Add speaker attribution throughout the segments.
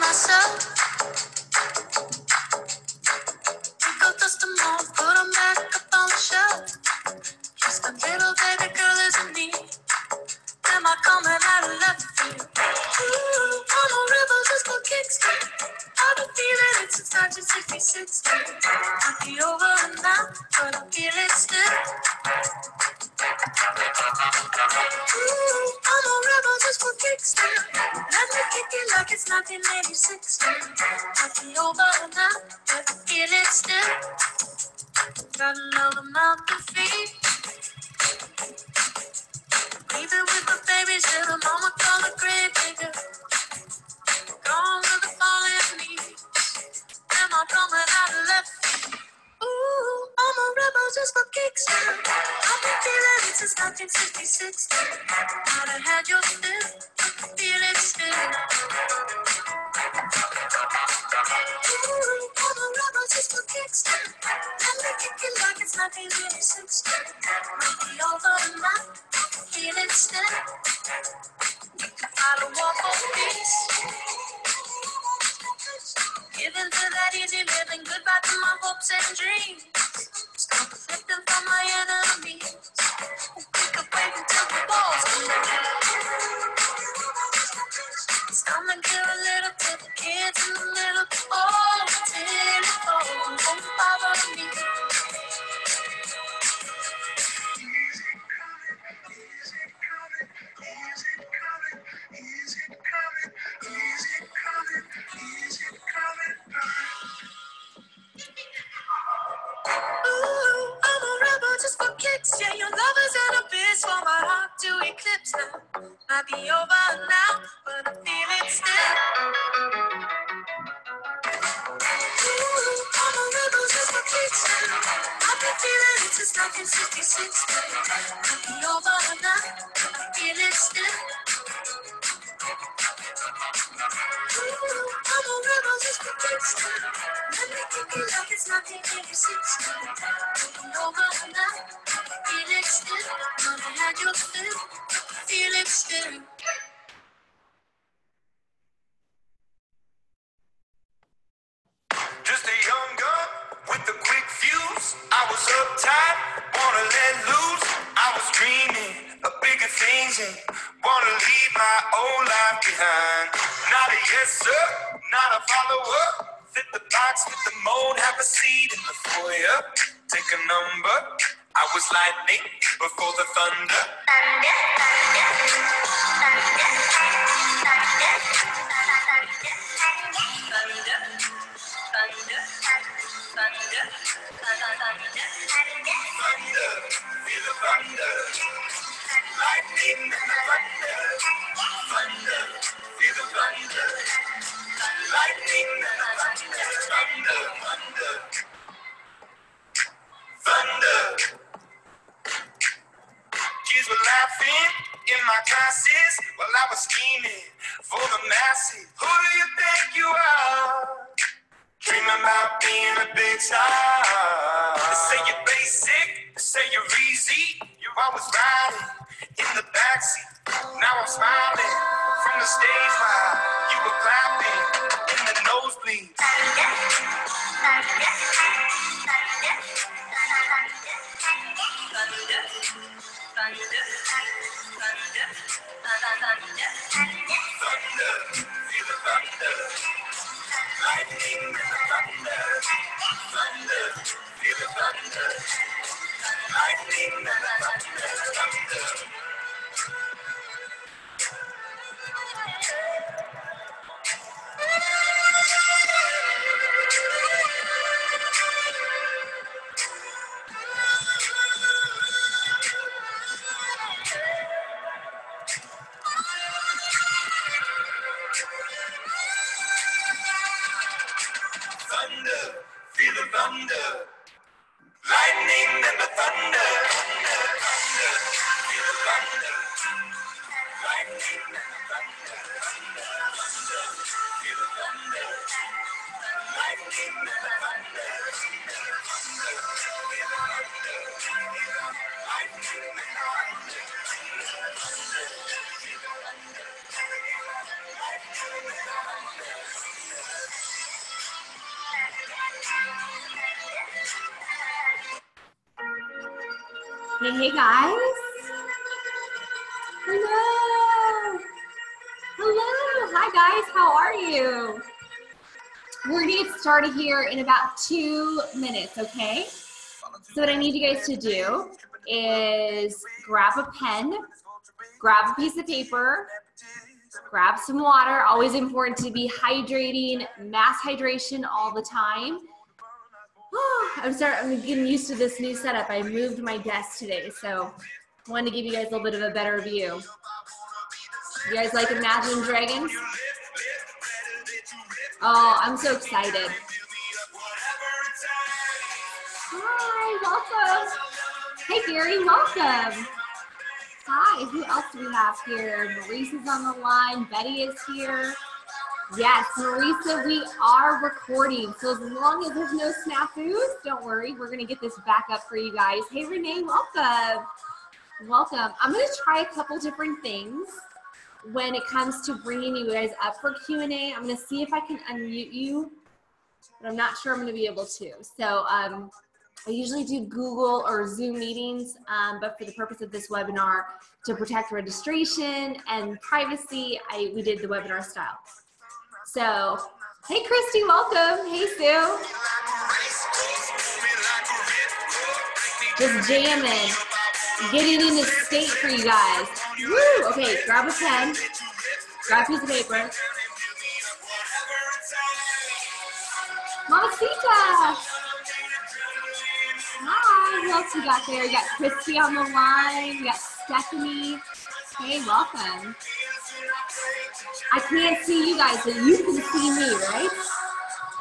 Speaker 1: myself. Pick up dust them off, put them back up on the shelf. Just a little baby girl isn't me. Am I coming out of left field? Ooh, I'm a rebel just for kicks. I've been feeling it since 1966. Might be over now, but I feel it still. Ooh, I'm a rebel just for kicks. Let me kick it like it's 1986. Might be over now, but I feel it still. Got another mouth to feed. Even with the babies, little mama call a grave digger. Gone with the falling leaves. Am I coming out of left field? Ooh, I'm a rebel just for kicks. I've been feeling it since 1966. Might have had your fill, feel it still. Ooh, I'm a rebel just for kicks. Let me kick it like it's 1986. Might be over now, feel it still. I don't want for peace. Giving to that easy living, goodbye to my hopes and dreams. Stop flipping from my enemies. Pick up wait until the walls come down. It's time to give a little to the kids and the little oh, till it falls. Won't bother me. Ooh, I'm a rebel just for kicks. Yeah, your love is an abyss for my heart to eclipse now. Might be over now, but I feel it still. Ooh, I'm a rebel just for kicks. I've been feeling it since 1966. Might be over now, but I feel it still. Ooh, I'm a rebel just for kicks. Let me kick it like it's 1986. Might be over now, feel it still. Might have had your fill, feel it still.
Speaker 2: Just a young gun with a quick fuse. I was uptight, wanna let loose. I was dreaming of bigger things and wanna leave my old life behind. Not a yes sir, not a follower. Fit the box, fit the mold, have a seat in the foyer. Take a number. I was lightning before the thunder. Thunder, feel the thunder. Lightning and the thunder. Thunder, feel the thunder. Lightning and the thunder. Thunder, thunder. Thunder. Kids were laughing in my classes while I was scheming for the masses. Who do you think you are? Dreaming about being a big star. They say you're basic, they say you're easy. You're always riding in the backseat. Now I'm smiling from the stage while you were clapping in the nosebleeds. Thunder, feel the thunder. Lightning and the thunder. Thunder, feel the thunder. Lightning and the thunder. Thunder. Thunder, feel the thunder. Lightning and the thunder. Thunder, thunder.
Speaker 1: Hey, hey guys. Hello. Hello. Hi guys, how are you? We're gonna get started here in about 2 minutes, okay? So what I need you guys to do is grab a pen, grab a piece of paper, grab some water. Always important to be hydrating, mass hydration all the time. I'm getting used to this new setup. I moved my desk today, so I wanted to give you guys a little bit of a better view. You guys like Imagine Dragons? Oh, I'm so excited. Hi, welcome. Hey, Gary, welcome. Hi, who else do we have here? Maurice is on the line. Betty is here. Yes, Marisa, we are recording. So as long as there's no snafus, don't worry. We're going to get this back up for you guys. Hey, Renee, welcome. Welcome. I'm going to try a couple different things when it comes to bringing you guys up for Q&A. I'm going to see if I can unmute you, but I'm not sure I'm going to be able to. So I usually do Google or Zoom meetings, but for the purpose of this webinar, to protect registration and privacy, we did the webinar style. So, hey Christy, welcome. Hey Sue. Just jamming, getting in the state for you guys. Woo! Okay, grab a pen, grab a piece of paper. Mamacita! Hi, who else we got there? You got Christy on the line, you got Stephanie. Hey, welcome. I can't see you guys, but you can see me, right?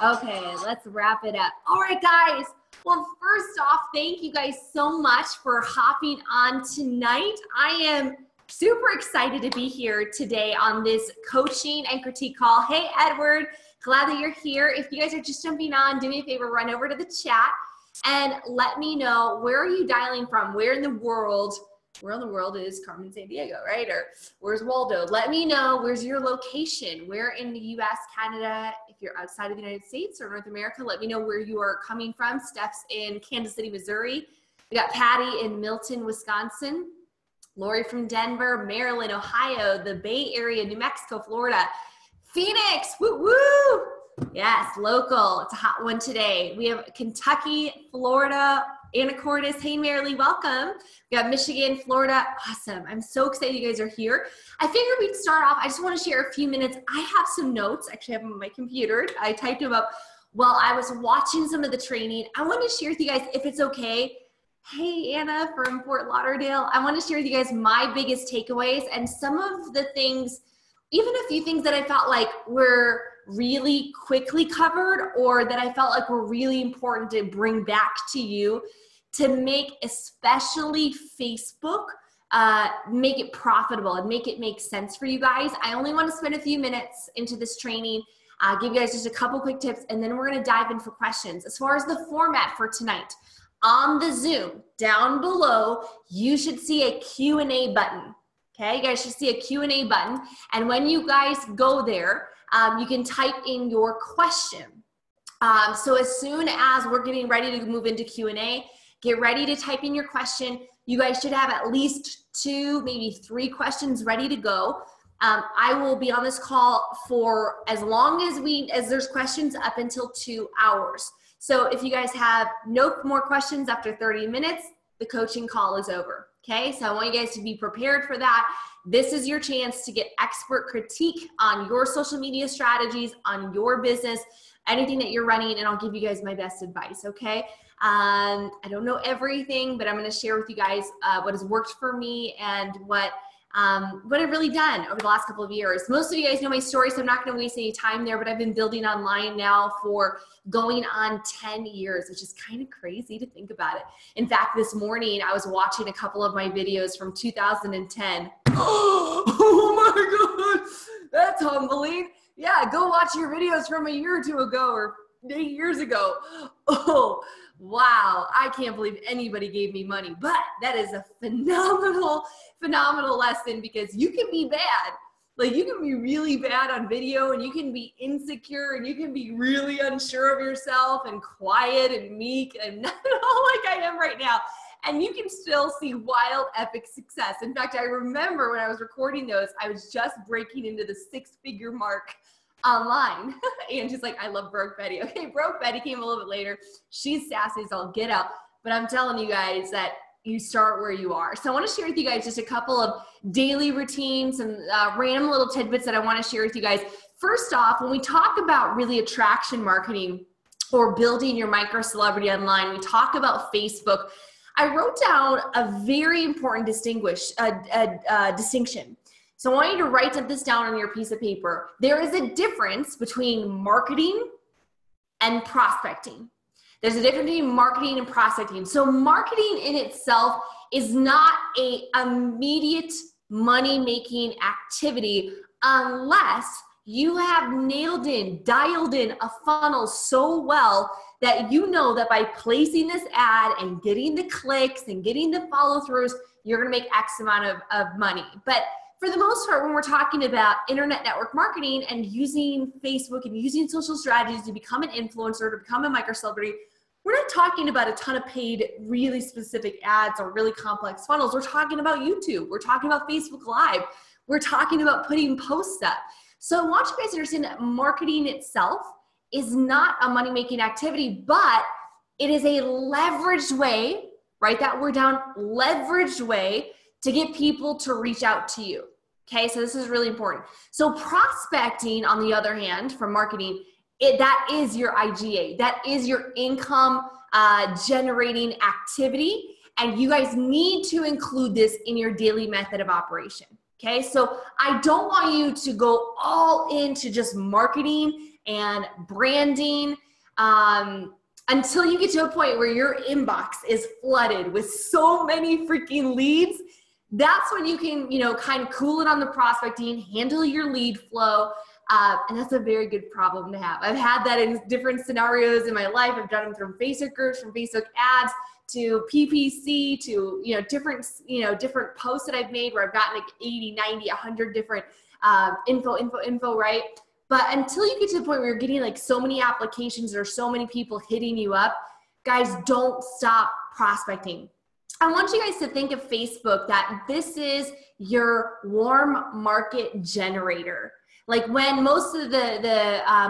Speaker 1: Okay, let's wrap it up. All right, guys. Well, first off, thank you guys so much for hopping on tonight. I am super excited to be here today on this coaching and critique call. Hey, Edward, glad that you're here. If you guys are just jumping on, do me a favor, run over to the chat and let me know, where are you dialing from? Where in the world is Carmen San Diego, right? Or where's Waldo? Let me know, where's your location? Where in the US, Canada, if you're outside of the United States or North America, let me know where you are coming from. Steph's in Kansas City, Missouri. We got Patty in Milton, Wisconsin. Lori from Denver, Maryland, Ohio, the Bay Area, New Mexico, Florida, Phoenix, woo woo! Yes, local, it's a hot one today. We have Kentucky, Florida, Anacortes, hey Marilee, welcome. We got Michigan, Florida, awesome. I'm so excited you guys are here. I figured we'd start off, I just wanna share a few minutes. I have some notes, actually I have them on my computer. I typed them up while I was watching some of the training. I wanna share with you guys, if it's okay. Hey Anna from Fort Lauderdale. I wanna share with you guys my biggest takeaways and some of the things, even a few things that I felt like were really quickly covered or that I felt like were really important to bring back to you to make especially Facebook, make it profitable and make it make sense for you guys. I only want to spend a few minutes into this training, give you guys just a couple quick tips, and then we're going to dive in for questions. As far as the format for tonight, on the Zoom, down below, you should see a Q&A button. Okay, you guys should see a Q&A button. And when you guys go there, you can type in your question. So as soon as we're getting ready to move into Q&A, get ready to type in your question. You guys should have at least 2, maybe 3 questions ready to go. I will be on this call for as long as there's questions up until 2 hours. So if you guys have no more questions after 30 minutes, the coaching call is over. Okay, so I want you guys to be prepared for that. This is your chance to get expert critique on your social media strategies, on your business, anything that you're running, and I'll give you guys my best advice, okay? I don't know everything, but I'm gonna share with you guys what has worked for me and what I've really done over the last couple of years. Most of you guys know my story, so I'm not gonna waste any time there, but I've been building online now for going on 10 years, which is kind of crazy to think about it. In fact, this morning I was watching a couple of my videos from 2010. Oh my God, that's humbling. Yeah, go watch your videos from a year or 2 ago or 8 years ago. Oh, wow, I can't believe anybody gave me money, but that is a phenomenal lesson because you can be bad. Like you can be really bad on video and you can be insecure and you can be really unsure of yourself and quiet and meek and not at all like I am right now. And you can still see wild, epic success. In fact, I remember when I was recording those, I was just breaking into the 6-figure mark online. And she's like, I love Broke Betty. Okay, Broke Betty came a little bit later. She's sassy as all get out. But I'm telling you guys that you start where you are. So I want to share with you guys just a couple of daily routines and random little tidbits that I want to share with you guys. First off, when we talk about really attraction marketing or building your micro celebrity online, we talk about Facebook. I wrote down a very important distinction. So I want you to write this down on your piece of paper. There is a difference between marketing and prospecting. There's a difference between marketing and prospecting. So marketing in itself is not an immediate money-making activity unless you have dialed in a funnel so well that you know that by placing this ad and getting the clicks and getting the follow-throughs, you're gonna make X amount of money. But for the most part, when we're talking about internet network marketing and using Facebook and using social strategies to become an influencer, to become a micro celebrity, we're not talking about a ton of paid, really specific ads or really complex funnels. We're talking about YouTube. We're talking about Facebook Live. We're talking about putting posts up. So I want you guys to understand that marketing itself is not a money-making activity, but it is a leveraged way, write that word down, leveraged way to get people to reach out to you. Okay, so this is really important. So prospecting, on the other hand, from marketing, that is your IGA. That is your income generating activity. And you guys need to include this in your daily method of operation. Okay, so I don't want you to go all into just marketing and branding until you get to a point where your inbox is flooded with so many freaking leads. That's when you can, kind of cool it on the prospecting, handle your lead flow. And that's a very good problem to have. I've had that in different scenarios in my life. I've done them from Facebook groups, from Facebook ads, to PPC, to, different posts that I've made where I've gotten like 80, 90, 100 different info, right? But until you get to the point where you're getting like so many applications or so many people hitting you up, guys, don't stop prospecting. I want you guys to think of Facebook that this is your warm market generator. Like when most of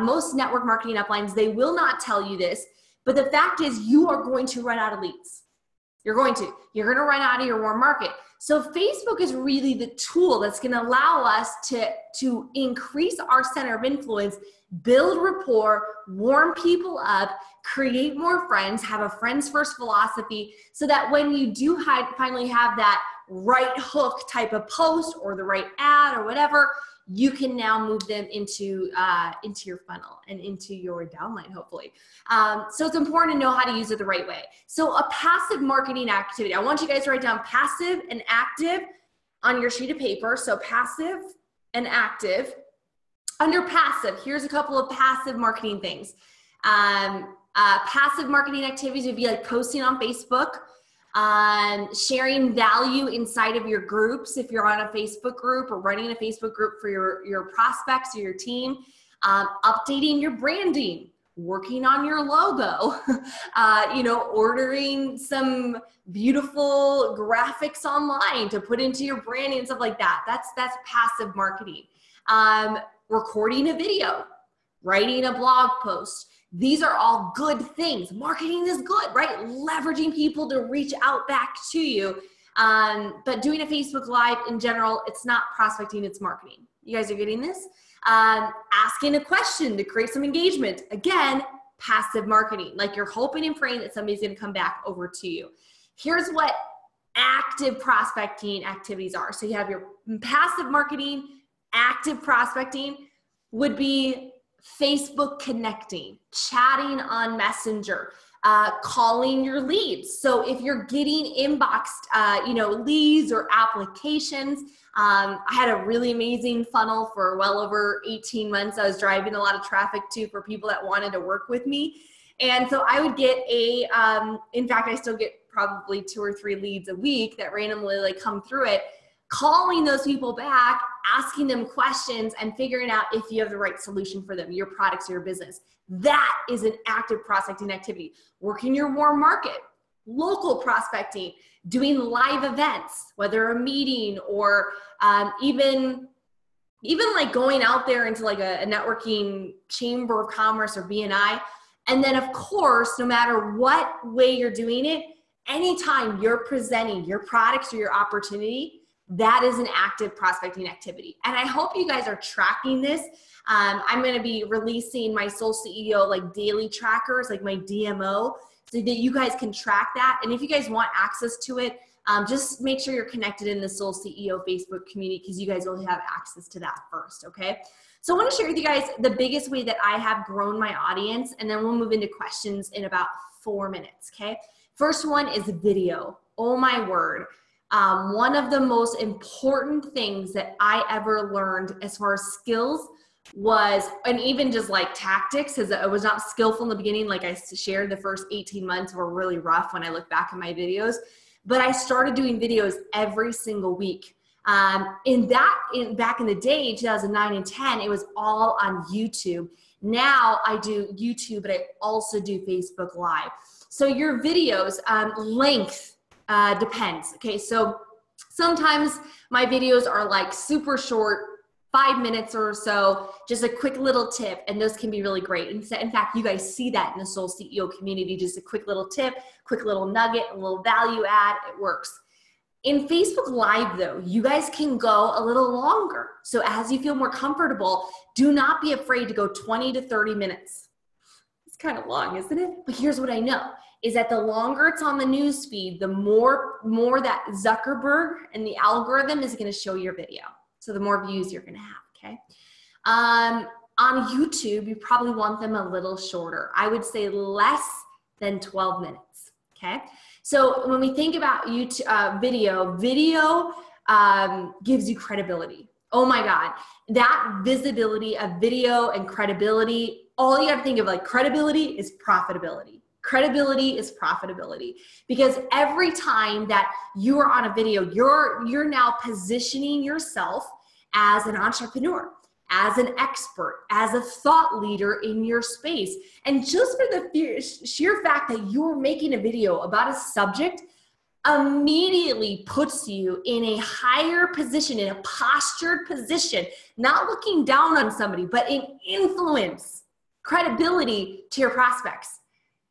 Speaker 1: most network marketing uplines, they will not tell you this, but the fact is you are going to run out of leads. You're going to run out of your warm market. So Facebook is really the tool that's going to allow us to increase our center of influence, build rapport, warm people up, create more friends, have a friends first philosophy, so that when you do finally have that right hook type of post or the right ad or whatever, you can now move them into your funnel and into your downline, hopefully. So it's important to know how to use it the right way. So a passive marketing activity. I want you guys to write down passive and active on your sheet of paper. So passive and active. Under passive, here's a couple of passive marketing things. Passive marketing activities would be like posting on Facebook, sharing value inside of your groups if you're on a Facebook group or running a Facebook group for your prospects or your team, updating your branding, working on your logo, ordering some beautiful graphics online to put into your branding and stuff like that. That's passive marketing. Recording a video, writing a blog post. These are all good things. Marketing is good, right? Leveraging people to reach out back to you. But doing a Facebook Live in general, it's not prospecting, it's marketing. You guys are getting this? Asking a question to create some engagement. Again, passive marketing. Like you're hoping and praying that somebody's going to come back over to you. Here's what active prospecting activities are. So you have your passive marketing. Active prospecting would be Facebook connecting, chatting on Messenger, calling your leads. So if you're getting inboxed, leads or applications, I had a really amazing funnel for well over 18 months. I was driving a lot of traffic to for people that wanted to work with me. And so I would get in fact, I still get probably 2 or 3 leads a week that randomly come through it, calling those people back, asking them questions and figuring out if you have the right solution for them, your products or your business. That is an active prospecting activity. Working your warm market, local prospecting, doing live events, whether a meeting or even like going out there into like a networking chamber of commerce or BNI. And then of course, no matter what way you're doing it, anytime you're presenting your products or your opportunity, that is an active prospecting activity. And I hope you guys are tracking this. I'm going to be releasing my SoulCEO like daily trackers, like my DMO, so that you guys can track that. And if you guys want access to it, just make sure you're connected in the SoulCEO Facebook community, because you guys will have access to that first, okay? So I want to share with you guys the biggest way that I have grown my audience, and then we'll move into questions in about 4 minutes, okay? First one is video. Oh my word. One of the most important things that I ever learned as far as skills was, and even just like tactics, because I was not skillful in the beginning. Like I shared, the first 18 months were really rough when I look back at my videos, but I started doing videos every single week. Back in the day, 2009 and 10, it was all on YouTube. Now I do YouTube, but I also do Facebook Live. So your videos, length depends. Okay, so sometimes my videos are like super short, 5 minutes or so, just a quick little tip, and those can be really great. In fact, you guys see that in the SoulCEO community, just a quick little tip, quick little nugget, a little value add, it works. In Facebook Live though, you guys can go a little longer. So as you feel more comfortable, do not be afraid to go 20 to 30 minutes. It's kind of long, isn't it? But here's what I know, is that the longer it's on the news feed, the more that Zuckerberg and the algorithm is going to show your video. So the more views you're going to have, okay? On YouTube, you probably want them a little shorter. I would say less than 12 minutes, okay? So when we think about YouTube, video gives you credibility. Oh my God, that visibility of video and credibility, all you have to think of, like, credibility is profitability. Credibility is profitability, because every time that you are on a video, you're now positioning yourself as an entrepreneur, as an expert, as a thought leader in your space. And just for the sheer fact that you're making a video about a subject immediately puts you in a higher position, in a postured position, not looking down on somebody, but in influence, credibility to your prospects.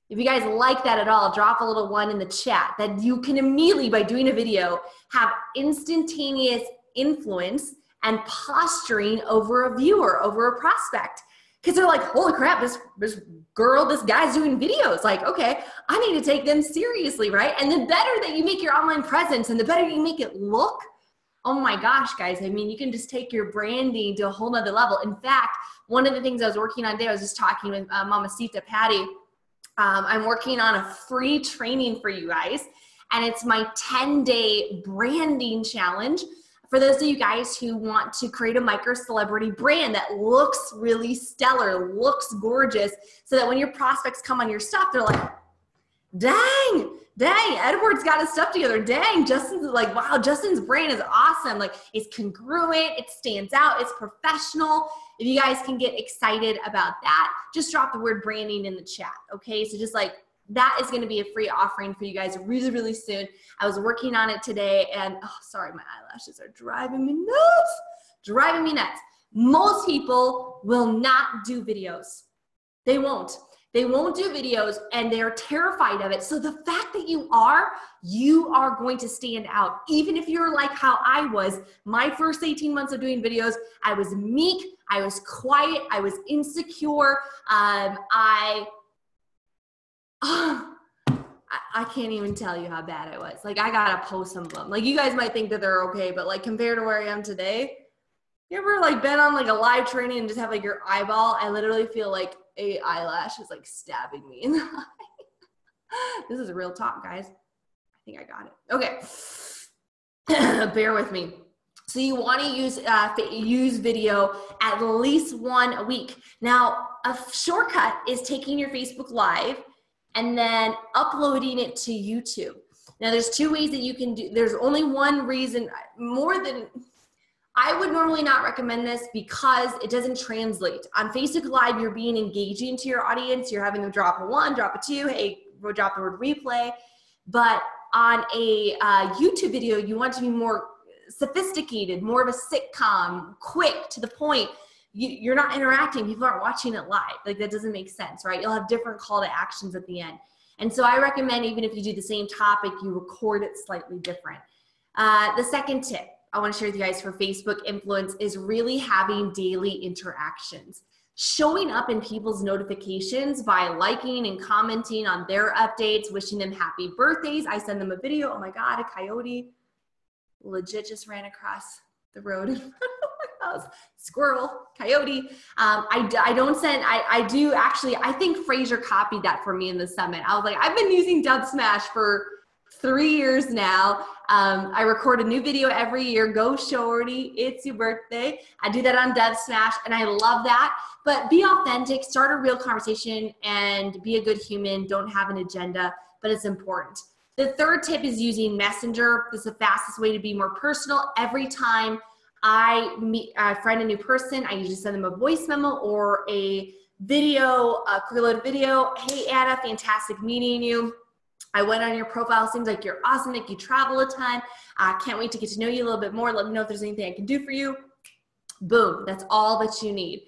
Speaker 1: If you guys like that at all, drop a little 1 in the chat, that you can immediately, by doing a video, have instantaneous influence and posturing over a viewer, over a prospect. Because they're like, holy crap, this guy's doing videos. Like, okay, I need to take them seriously, right? And the better that you make your online presence and the better you make it look, oh my gosh, guys, I mean, you can just take your branding to a whole nother level. In fact, one of the things I was working on today, I was just talking with Mamacita Patty. I'm working on a free training for you guys, and it's my 10-day branding challenge for those of you guys who want to create a micro celebrity brand that looks really stellar, looks gorgeous, so that when your prospects come on your stuff, they're like, dang, Edward's got his stuff together. Dang, Justin's like, wow, Justin's brand is awesome. Like, it's congruent, it stands out, it's professional. If you guys can get excited about that, just drop the word branding in the chat, okay? So just like, that is gonna be a free offering for you guys really, really soon. I was working on it today, and oh, sorry, my eyelashes are driving me nuts. Most people will not do videos. They won't do videos, and they're terrified of it. So the fact that you are going to stand out. Even if you're like how I was, my first 18 months of doing videos, I was meek, I was quiet, I was insecure. I can't even tell you how bad I was. Like, I gotta post some of them. Like, you guys might think that they're okay, but like, compared to where I am today, you ever like been on like a live training and just have like your eyeball? I literally feel like a eyelash is like stabbing me in the eye. This is a real talk, guys. I think I got it. Okay. Bear with me. So you want to use video at least 1 a week. Now, a shortcut is taking your Facebook Live and then uploading it to YouTube. Now, there's 2 ways that you can do. There's only one reason, I would normally not recommend this, because it doesn't translate. On Facebook Live, you're being engaging to your audience. You're having them drop a 1, drop a 2, hey, drop the word replay. But on a YouTube video, you want to be more sophisticated, more of a sitcom, quick, to the point. You're not interacting. People aren't watching it live. Like, that doesn't make sense, right? You'll have different call to actions at the end. And so I recommend, even if you do the same topic, you record it slightly different. The second tip I want to share with you guys for Facebook influence is really having daily interactions. Showing up in people's notifications by liking and commenting on their updates, wishing them happy birthdays. I send them a video. Oh my God, a coyote legit just ran across the road in front of my house. Squirrel, coyote. I don't send, I do actually, I think Fraser copied that for me in the summit. I was like, I've been using Dub Smash for 3 years now. I record a new video every year. Go shorty, it's your birthday. I do that on Dub Smash and I love that. But be authentic, start a real conversation, and be a good human. Don't have an agenda, but it's important. The third tip is using Messenger. This is the fastest way to be more personal. Every time I meet a friend, a new person, I usually send them a voice memo or a video, a preloaded video. Hey, Anna, fantastic meeting you. I went on your profile. Seems like you're awesome, like you travel a ton. Can't wait to get to know you a little bit more. Let me know if there's anything I can do for you. Boom, that's all that you need.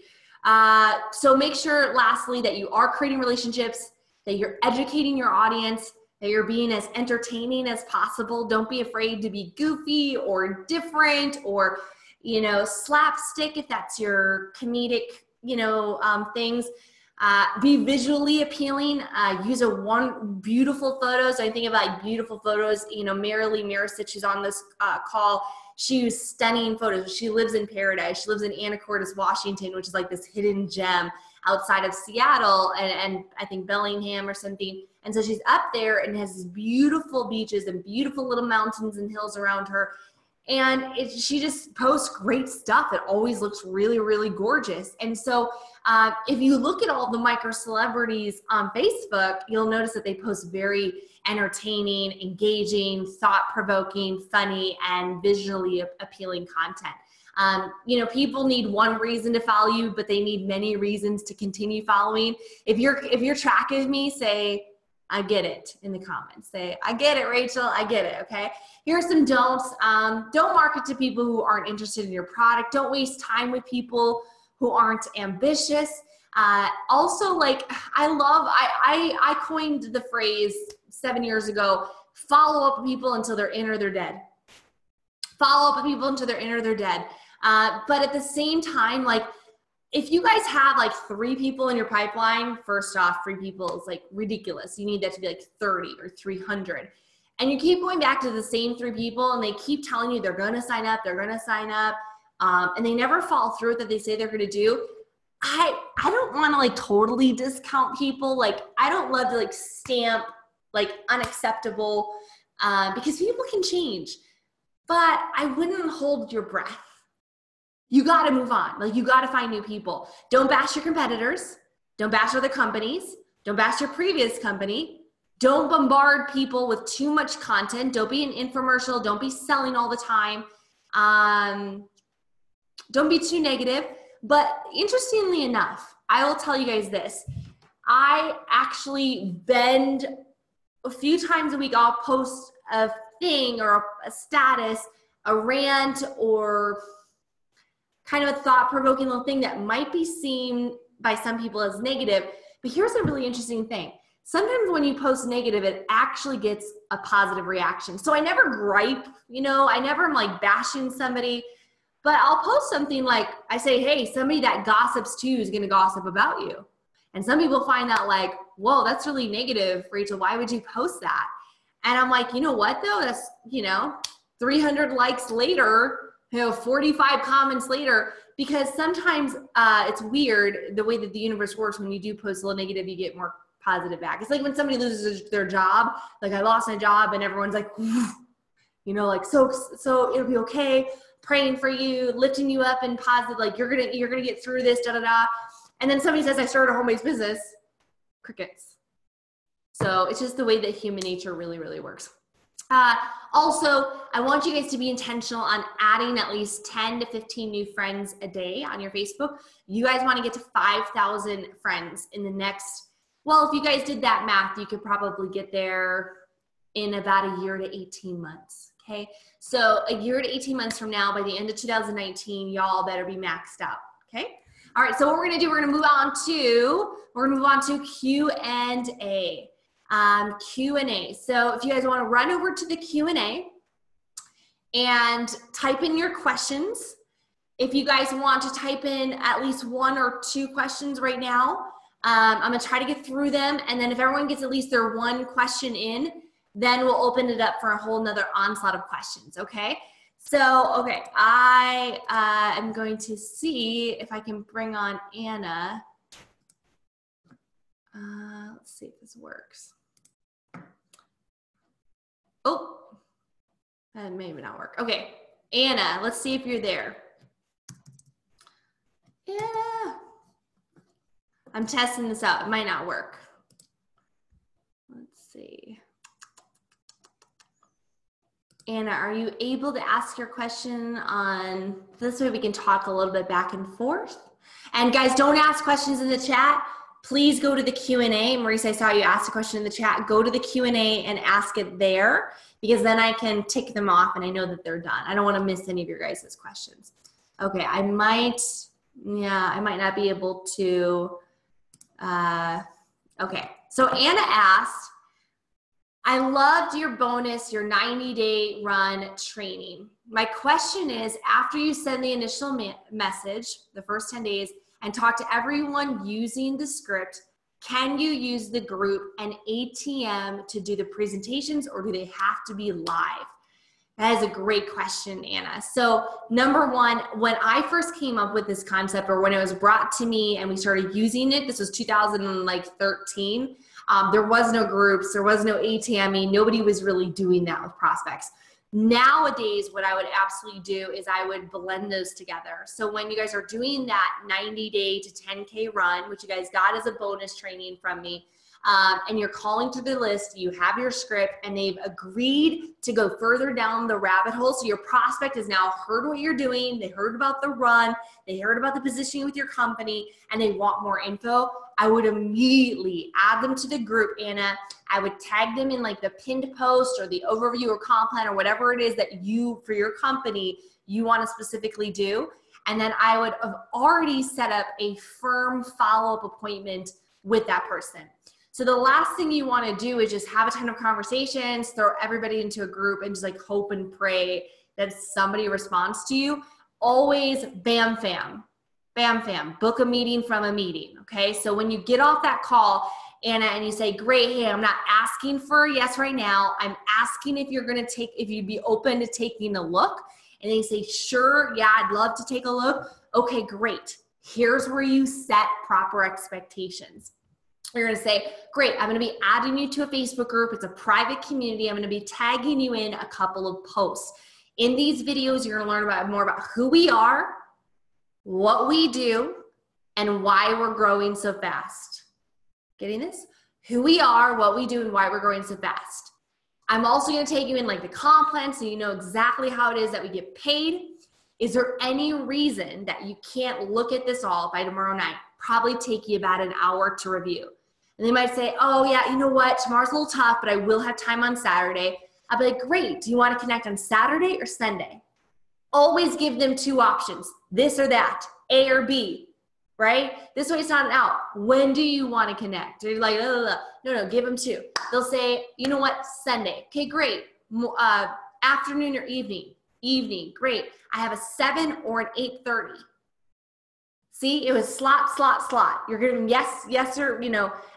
Speaker 1: So make sure, lastly, that you are creating relationships, that you're educating your audience, that you're being as entertaining as possible. Don't be afraid to be goofy or different or, you know, slapstick if that's your comedic, you know, things. Be visually appealing. Use one beautiful photos. I think about beautiful photos. You know, Marilee Marisich, who's on this call, she used stunning photos. She lives in paradise. She lives in Anacortes, Washington, which is like this hidden gem outside of Seattle and I think Bellingham or something. And so she's up there and has these beautiful beaches and beautiful little mountains and hills around her. And she just posts great stuff. It always looks really, really gorgeous. And so if you look at all the micro celebrities on Facebook, you'll notice that they post very entertaining, engaging, thought-provoking, funny, and visually appealing content. You know, people need one reason to follow you, but they need many reasons to continue following. If you're tracking me, say, I get it in the comments. Say, I get it, Rachel, I get it, okay? Here are some don'ts. Don't market to people who aren't interested in your product. Don't waste time with people who aren't ambitious. Also, like, I coined the phrase 7 years ago, follow up with people until they're in or they're dead. Follow up with people until they're in or they're dead. But at the same time, like, if you guys have like 3 people in your pipeline, first off, 3 people is like ridiculous. You need that to be like 30 or 300. And you keep going back to the same 3 people and they keep telling you they're going to sign up, and they never follow through with what they say they're going to do. I don't want to like totally discount people. Like, I don't love to like stamp like unacceptable because people can change, but I wouldn't hold your breath. You got to move on. Like, you got to find new people. Don't bash your competitors. Don't bash other companies. Don't bash your previous company. Don't bombard people with too much content. Don't be an infomercial. Don't be selling all the time. Don't be too negative. But interestingly enough, I will tell you guys this. I actually bend a few times a week. I'll post a thing or a status, a rant, or kind of a thought-provoking little thing that might be seen by some people as negative. But here's a really interesting thing. Sometimes when you post negative, it actually gets a positive reaction. So I never gripe, you know, I never am like bashing somebody, but I'll post something like, I say, hey, somebody that gossips too is gonna gossip about you. And some people find that like, whoa, that's really negative, Rachel, why would you post that? And I'm like, you know what though, that's, you know, 300 likes later, you know, 45 comments later, because sometimes it's weird the way that the universe works. When you do post a little negative, you get more positive back. It's like when somebody loses their job, like I lost my job and everyone's like, you know, like, so it'll be okay, praying for you, lifting you up and positive, like you're gonna get through this, da da da. And then somebody says, I started a home-based business, crickets. So it's just the way that human nature really, really works. Also, I want you guys to be intentional on adding at least 10 to 15 new friends a day on your Facebook. You guys want to get to 5,000 friends in the next, well, if you guys did that math, you could probably get there in about a year to 18 months. Okay. So a year to 18 months from now, by the end of 2019, y'all better be maxed out. Okay. All right. So what we're going to do, we're going to move on to Q&A. Q&A. So if you guys want to run over to the Q&A and type in your questions. If you guys want to type in at least 1 or 2 questions right now, I'm going to try to get through them. And then if everyone gets at least their 1 question in, then we'll open it up for a whole nother onslaught of questions. Okay. So, okay. I am going to see if I can bring on Anna. Let's see if this works. Oh, that may not work. Okay. Anna, let's see if you're there. Anna. I'm testing this out. It might not work. Let's see. Anna, are you able to ask your question on this way we can talk a little bit back and forth? And guys, don't ask questions in the chat. Please go to the Q&A. Maurice, I saw you ask a question in the chat. Go to the Q&A and ask it there, because then I can tick them off and I know that they're done. I don't want to miss any of your guys' questions. Okay, I might not be able to. Okay, so Anna asked, I loved your bonus, your 90-day run training. My question is, after you send the initial message, the first 10 days, and talk to everyone using the script, can you use the group and ATM to do the presentations, or do they have to be live? That is a great question, Anna. So number one, when I first came up with this concept, or when it was brought to me and we started using it, this was 2013. There was no groups, there was no ATMing, nobody was really doing that with prospects. Nowadays, what I would absolutely do is I would blend those together. So when you guys are doing that 90-day to 10K run, which you guys got as a bonus training from me, and you're calling through the list, you have your script, and they've agreed to go further down the rabbit hole. So your prospect has now heard what you're doing. They heard about the run. They heard about the positioning with your company, and they want more info. I would immediately add them to the group, Anna. I would tag them in like the pinned post or the overview or comp plan or whatever it is that you, for your company, you want to specifically do. And then I would have already set up a firm follow-up appointment with that person. So the last thing you want to do is just have a ton of conversations, throw everybody into a group, and just like hope and pray that somebody responds to you. Always bam, fam, book a meeting from a meeting. Okay. So when you get off that call, Anna, and you say, great, hey, I'm not asking for a yes right now. I'm asking if you'd be open to taking a look. And they say, sure, yeah, I'd love to take a look. Okay, great. Here's where you set proper expectations. You're going to say, great, I'm going to be adding you to a Facebook group. It's a private community. I'm going to be tagging you in a couple of posts. In these videos, you're going to learn more about who we are, what we do, and why we're growing so fast. Getting this? Who we are, what we do, and why we're growing so fast. I'm also going to take you in like the comp plan so you know exactly how it is that we get paid. Is there any reason that you can't look at this all by tomorrow night? Probably take you about an hour to review. And they might say, oh yeah, you know what? Tomorrow's a little tough, but I will have time on Saturday. I'll be like, great. Do you want to connect on Saturday or Sunday? Always give them 2 options, this or that, A or B, right? This way it's not an out. When do you want to connect? They're like, no, give them 2. They'll say, you know what? Sunday. Okay, great. Afternoon or evening? Evening, great. I have a 7 or an 8:30. See, it was slot. You're giving yes, or,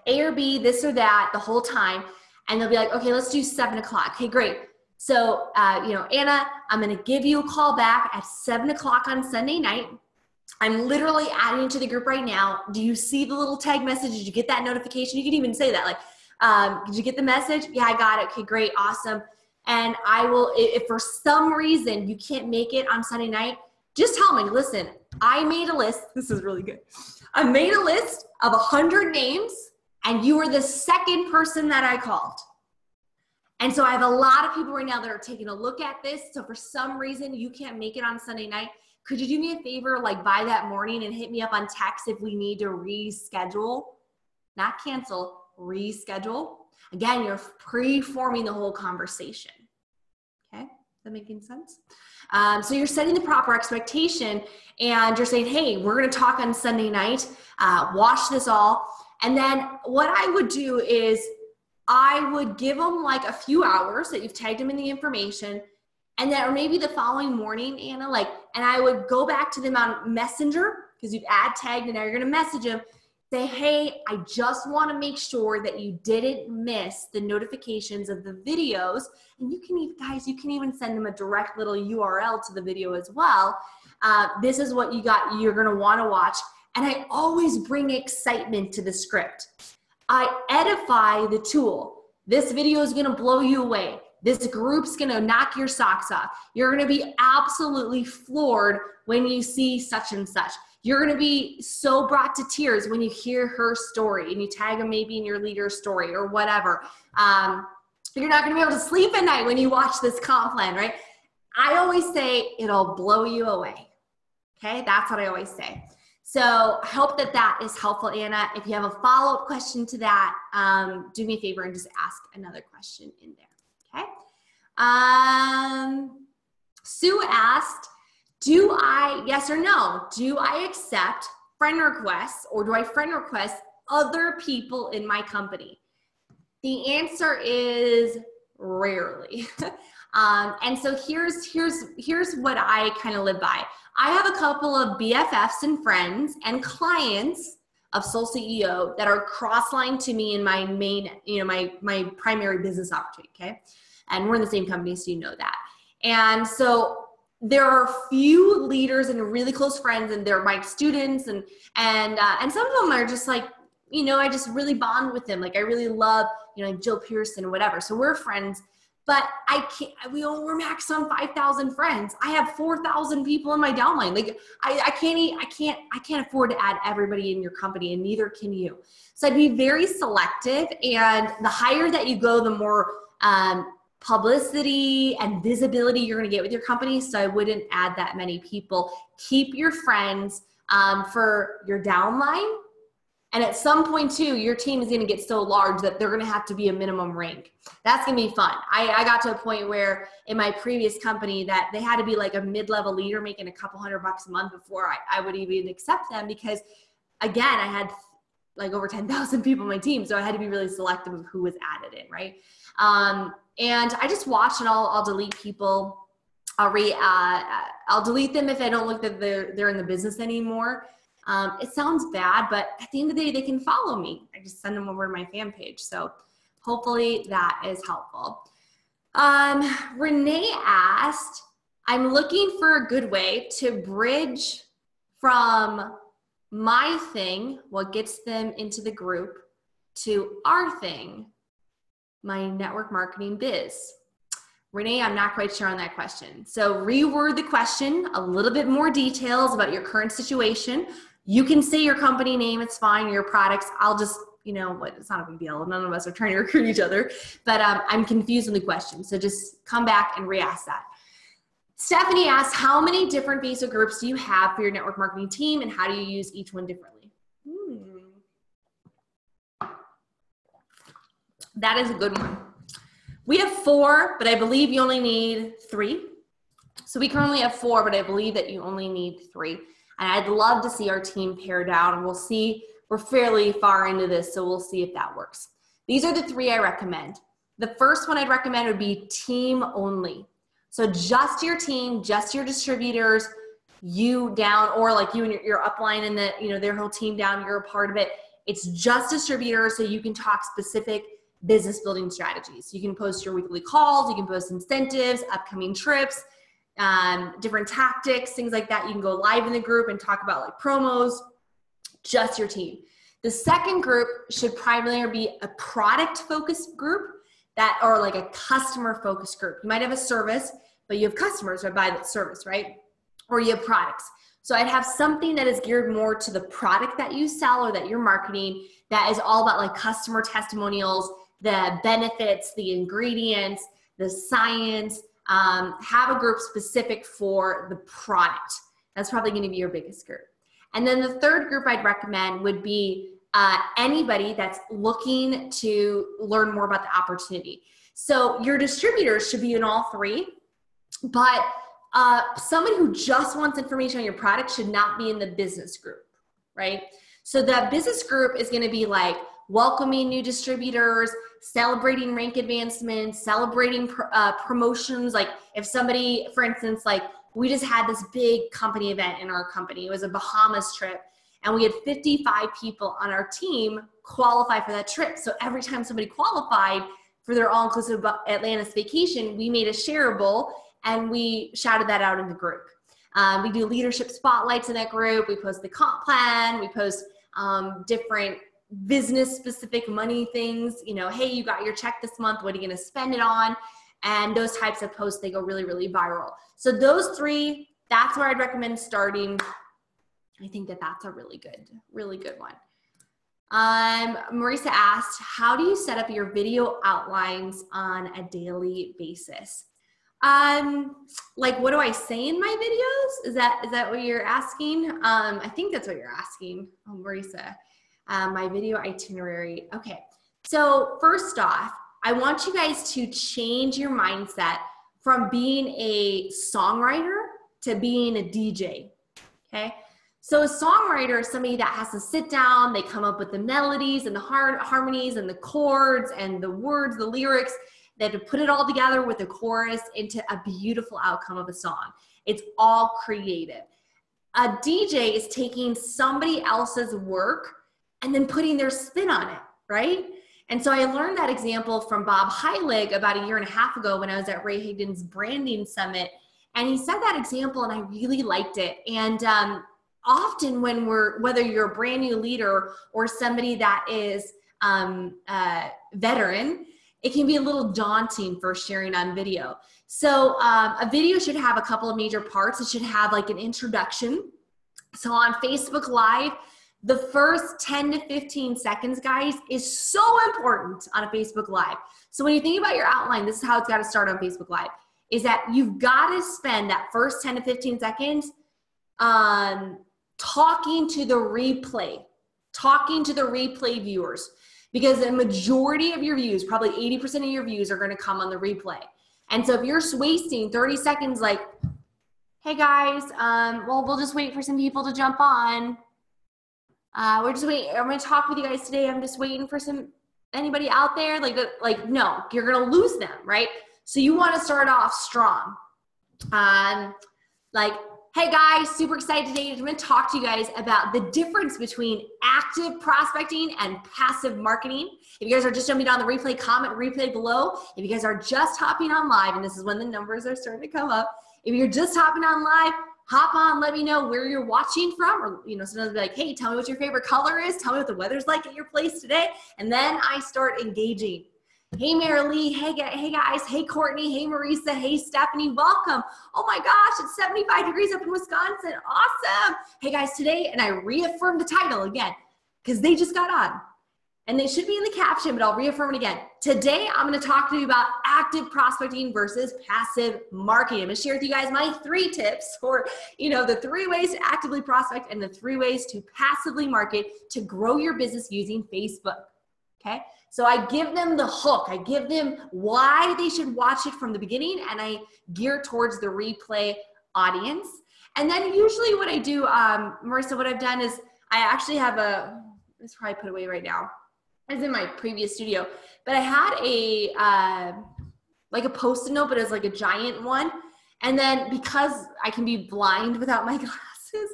Speaker 1: A or B, this or that the whole time. And they'll be like, okay, let's do 7 o'clock. Okay, great. So, Anna, I'm going to give you a call back at 7 o'clock on Sunday night. I'm literally adding you to the group right now. Do you see the little tag message? Did you get that notification? You can even say that, like, did you get the message? Yeah, I got it. Okay, great. Awesome. And I will, if for some reason you can't make it on Sunday night, just tell me, listen, I made a list. This is really good. I made a list of 100 names, and you were the second person that I called. And so I have a lot of people right now that are taking a look at this. So for some reason you can't make it on Sunday night, could you do me a favor, like by that morning, and hit me up on text if we need to reschedule, not cancel, reschedule. Again, you're pre-forming the whole conversation. Okay, is that making sense? So you're setting the proper expectation, and you're saying, hey, we're going to talk on Sunday night, watch this all. And then what I would do is I would give them like a few hours that you've tagged them in the information, and then, or maybe the following morning, Anna, and I would go back to them on Messenger, because you've ad tagged and now you're going to message them, say, hey, I just want to make sure that you didn't miss the notifications of the videos. And you can even, guys, you can even send them a direct little URL to the video as well. This is what you're going to want to watch. And I always bring excitement to the script. I edify the tool. This video is going to blow you away. This group's going to knock your socks off. You're going to be absolutely floored when you see such and such. You're going to be so brought to tears when you hear her story and you tag them maybe in your leader's story or whatever. You're not going to be able to sleep at night when you watch this comp plan, right? I always say it'll blow you away. Okay, that's what I always say. So I hope that is helpful, Anna. If you have a follow-up question to that, do me a favor and just ask another question in there. Okay. Sue asked, yes or no, do I accept friend requests, or do I friend request other people in my company? The answer is rarely. And so here's what I kind of live by. I have a couple of BFFs and friends and clients of SoulCEO that are cross-lined to me in my main, my primary business opportunity, okay? And we're in the same company, so you know that. And so there are a few leaders and really close friends, and they're my students, and some of them are just like, I just really bond with them. Like I really love, like Jill Pearson or whatever. So we're friends, but we're maxed on 5,000 friends. I have 4,000 people in my downline. Like I can't afford to add everybody in your company, and neither can you. So I'd be very selective, and the higher that you go, the more publicity and visibility you're going to get with your company. So I wouldn't add that many people. Keep your friends for your downline. And at some point too, your team is going to get so large that they're going to have to be a minimum rank. That's going to be fun. I got to a point where in my previous company that they had to be like a mid-level leader making a couple $100 a month before I would even accept them, because again, I had like over 10,000 people on my team. So I had to be really selective of who was added in, right? And I just watch, and I'll delete people. I'll delete them if I don't look that they're in the business anymore. It sounds bad, but at the end of the day, they can follow me. I just send them over to my fan page. So hopefully that is helpful. Renee asked, I'm looking for a good way to bridge from my thing, what gets them into the group, to our thing, my network marketing biz. Renee, I'm not quite sure on that question. So reword the question, a little bit more details about your current situation. You can say your company name, it's fine, your products. I'll just, it's not a big deal. None of us are trying to recruit each other, but I'm confused with the question. So just come back and re-ask that. Stephanie asks, how many different basic groups do you have for your network marketing team, and how do you use each one differently? That is a good one. We have 4, but I believe you only need 3. So we currently have 4, but I believe that you only need 3. And I'd love to see our team pare down, and we'll see. We're fairly far into this, so we'll see if that works. These are the 3 I recommend. The first one I'd recommend would be team only. So just your team, just your distributors, you down, or like you and your upline and their whole team down, you're a part of it. It's just distributors, so you can talk specific business building strategies. You can post your weekly calls, you can post incentives, upcoming trips, different tactics, things like that. You can go live in the group and talk about like promos, just your team. The second group should primarily be a product focused group or like a customer focused group. You might have a service, but you have customers that buy that service, right? Or you have products. So I'd have something that is geared more to the product that you sell or that you're marketing, that is all about like customer testimonials, the benefits, the ingredients, the science. Have a group specific for the product. That's probably going to be your biggest group. And then the third group I'd recommend would be anybody that's looking to learn more about the opportunity. So your distributors should be in all three, but somebody who just wants information on your product should not be in the business group, right? So that business group is going to be like welcoming new distributors, celebrating rank advancements, celebrating promotions. Like if somebody, for instance, like we just had this big company event in our company. It was a Bahamas trip, and we had 55 people on our team qualify for that trip. So every time somebody qualified for their all-inclusive Atlantis vacation, we made a shareable and we shouted that out in the group. We do leadership spotlights in that group. We post the comp plan. We post different business-specific money things. You know, hey, you got your check this month. What are you going to spend it on? And those types of posts, they go really, really viral. So those three, that's where I'd recommend starting. I think that that's a really good one. Marisa asked, how do you set up your video outlines on a daily basis? Like, what do I say in my videos? Is that what you're asking? I think that's what you're asking, Marisa. My video itinerary. Okay. So first off, I want you guys to change your mindset from being a songwriter to being a DJ. Okay. So a songwriter is somebody that has to sit down, they come up with the melodies and the harmonies and the chords and the words, the lyrics. They have to put it all together with the chorus into a beautiful outcome of a song. It's all creative. A DJ is taking somebody else's work and then putting their spin on it, right? And so I learned that example from Bob Heilig about a year and a half ago when I was at Ray Higdon's Branding Summit. And he said that example and I really liked it. And often when whether you're a brand new leader or somebody that is veteran, it can be a little daunting for sharing on video. So a video should have a couple of major parts. It should have like an introduction. So on Facebook Live, the first 10 to 15 seconds, guys, is so important on a Facebook Live. So when you think about your outline, this is how it's got to start on Facebook Live, is that you've got to spend that first 10 to 15 seconds talking to the replay viewers, because a majority of your views, probably 80% of your views are going to come on the replay. And so if you're wasting 30 seconds like, hey guys, well, we'll just wait for some people to jump on. We're just waiting. I'm going to talk with you guys today. I'm just waiting for anybody out there. Like, no, you're going to lose them, right? So you want to start off strong. Like, hey guys, super excited today. I'm going to talk to you guys about the difference between active prospecting and passive marketing. If you guys are just jumping on the replay, comment replay below. If you guys are just hopping on live, and this is when the numbers are starting to come up. If you're just hopping on live, hop on, let me know where you're watching from, or, you know, sometimes be like, hey, tell me what your favorite color is. Tell me what the weather's like at your place today. And then I start engaging. Hey, Marilee. Hey, guys. Hey, Courtney. Hey, Marisa. Hey, Stephanie. Welcome. Oh my gosh, it's 75 degrees up in Wisconsin. Awesome. Hey guys, today, and I reaffirm the title again, because they just got on. And they should be in the caption, but I'll reaffirm it again. Today, I'm going to talk to you about active prospecting versus passive marketing. I'm going to share with you guys my 3 tips for, you know, the 3 ways to actively prospect and the 3 ways to passively market to grow your business using Facebook. Okay. So I give them the hook. I give them why they should watch it from the beginning, and I gear towards the replay audience. And then usually what I do, Marissa, what I've done is I actually have let's probably put away right now. It's in my previous studio, but I had like a Post-it note, but it was like a giant one. And then because I can be blind without my glasses,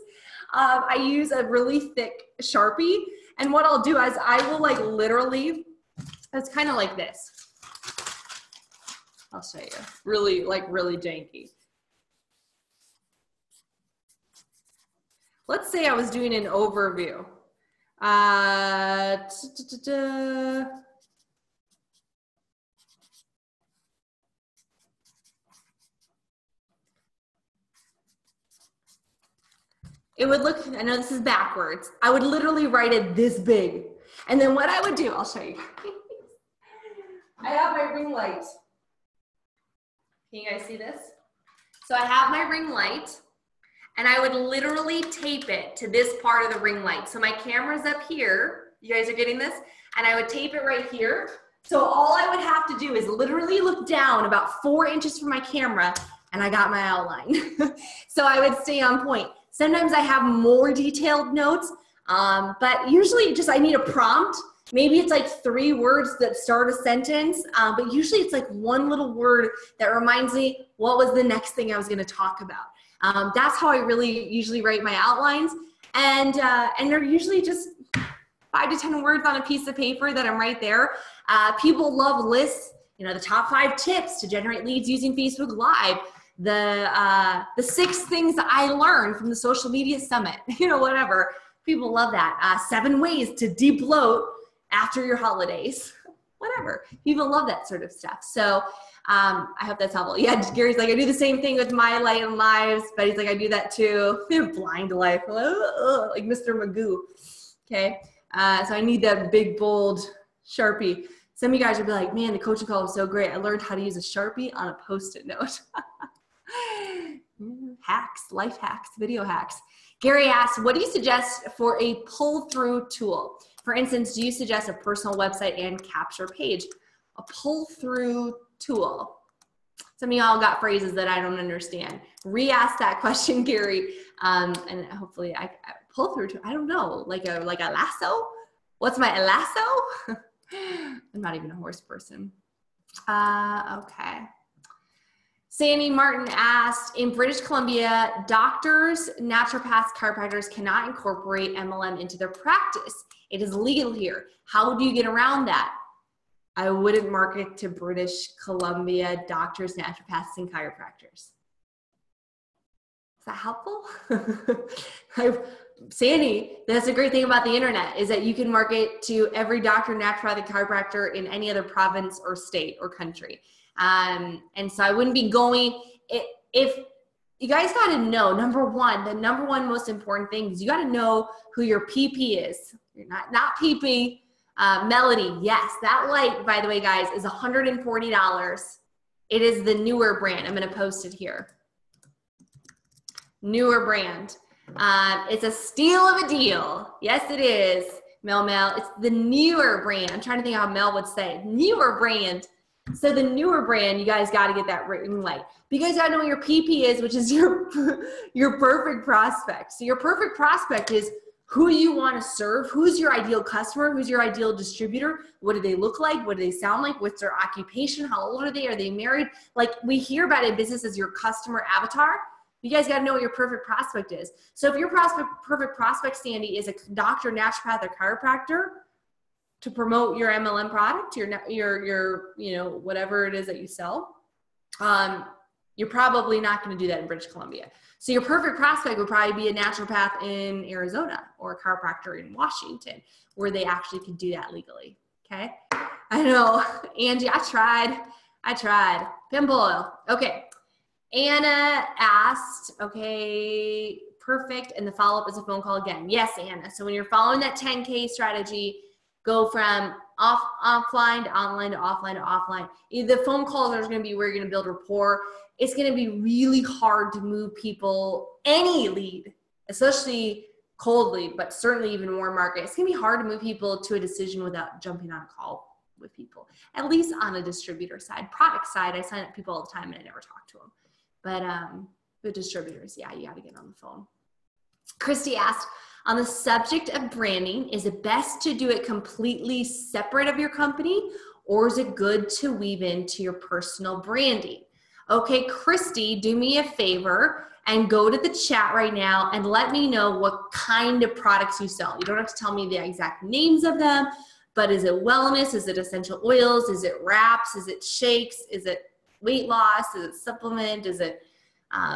Speaker 1: I use a really thick Sharpie. And what I'll do is I will like literally, it's kind of like this. I'll show you. Really janky. Let's say I was doing an overview. It would look, I know this is backwards. I would literally write it this big. And then what I would do, I'll show you. I have my ring light. Can you guys see this? So I have my ring light, and I would literally tape it to this part of the ring light. So my camera's up here. You guys are getting this? And I would tape it right here. So all I would have to do is literally look down about 4 inches from my camera and I got my outline. So I would stay on point. Sometimes I have more detailed notes, but usually just I need a prompt. Maybe it's like 3 words that start a sentence, but usually it's like one little word that reminds me what was the next thing I was going to talk about. That's how I really usually write my outlines, and they're usually just 5 to 10 words on a piece of paper that I'm right there. People love lists, you know, the top 5 tips to generate leads using Facebook Live, the 6 things that I learned from the social media summit, you know, whatever. People love that. 7 ways to de-bloat after your holidays, whatever. People love that sort of stuff. So I hope that's helpful. Yeah, Gary's like, I do the same thing with my light and lives, but he's like, I do that too. Blind life, like Mr. Magoo. Okay, so I need that big, bold Sharpie. Some of you guys will be like, man, the coaching call was so great. I learned how to use a Sharpie on a Post-it note. Hacks, life hacks, video hacks. Gary asks, what do you suggest for a pull-through tool? For instance, do you suggest a personal website and capture page? A pull-through tool. Some of y'all got phrases that I don't understand. Re-ask that question, Gary, and hopefully I pull through to. I don't know, like a lasso. What's my lasso? I'm not even a horse person. Okay. Sandy Martin asked, in British Columbia, doctors, naturopaths, chiropractors cannot incorporate MLM into their practice. It is legal here. How do you get around that? I wouldn't market to British Columbia doctors, naturopaths, and chiropractors. Is that helpful? Sandy, that's the great thing about the internet is that you can market to every doctor, naturopath, and chiropractor in any other province or state or country. And so I wouldn't be going, if you guys got to know, the number one most important thing is you got to know who your PP is. You're not PP. Melody, yes, that light, by the way, guys, is $140. It is the newer brand. I'm going to post it here. Newer brand. It's a steal of a deal. Yes, it is. Mel. It's the newer brand. I'm trying to think how Mel would say. Newer brand. So the newer brand, you guys got to get that ring light. But you guys got to know what your PP is, which is your perfect prospect. So your perfect prospect is who you want to serve, who's your ideal customer, who's your ideal distributor, what do they look like, what do they sound like, what's their occupation, how old are they married? Like we hear about it in business as your customer avatar. You guys got to know what your perfect prospect is. So if your perfect prospect, Sandy, is a doctor, naturopath, or chiropractor to promote your MLM product, your you know, whatever it is that you sell, you're probably not going to do that in British Columbia. So your perfect prospect would probably be a naturopath in Arizona or a chiropractor in Washington, where they actually can do that legally. Okay. I know, Angie, I tried. Pimple. Okay. Anna asked, okay, perfect. And the follow-up is a phone call again. Yes, Anna. So when you're following that 10K strategy, go from offline to online to offline to offline. The phone calls are going to be where you're going to build rapport. It's going to be really hard to move people, any lead, especially cold lead, but certainly even warm market. It's going to be hard to move people to a decision without jumping on a call with people, at least on a distributor side. Product side, I sign up people all the time and I never talk to them. But the distributors, yeah, you got to get on the phone. Christy asked, on the subject of branding, is it best to do it completely separate of your company, or is it good to weave into your personal branding? Okay, Christy, do me a favor and go to the chat right now and let me know what kind of products you sell. You don't have to tell me the exact names of them, but is it wellness? Is it essential oils? Is it wraps? Is it shakes? Is it weight loss? Is it supplement? Is it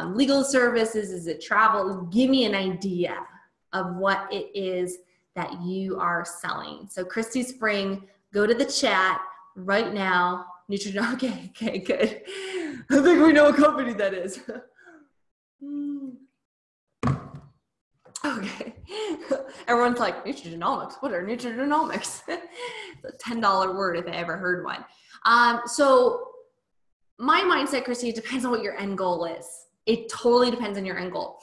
Speaker 1: legal services? Is it travel? Give me an idea of what it is that you are selling. So Christy Spring, go to the chat right now. Nutrition, okay, good. I think we know what company that is. Okay. Everyone's like, nutrigenomics, what are nutrigenomics? It's a $10 word if I ever heard one. So my mindset, Christy, it depends on what your end goal is. It totally depends on your end goal.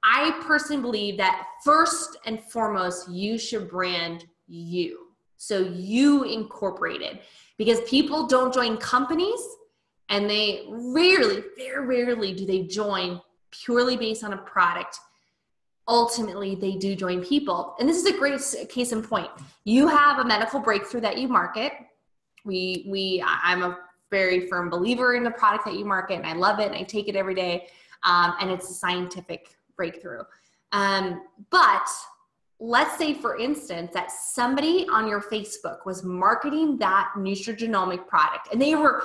Speaker 1: I personally believe that first and foremost, you should brand you. So you incorporated, because people don't join companies, and they rarely, very rarely do they join purely based on a product. Ultimately, they do join people. And this is a great case in point. You have a medical breakthrough that you market. I'm a very firm believer in the product that you market, and I love it, and I take it every day. And it's a scientific breakthrough. But let's say, for instance, that somebody on your Facebook was marketing that nutrigenomic product, and they were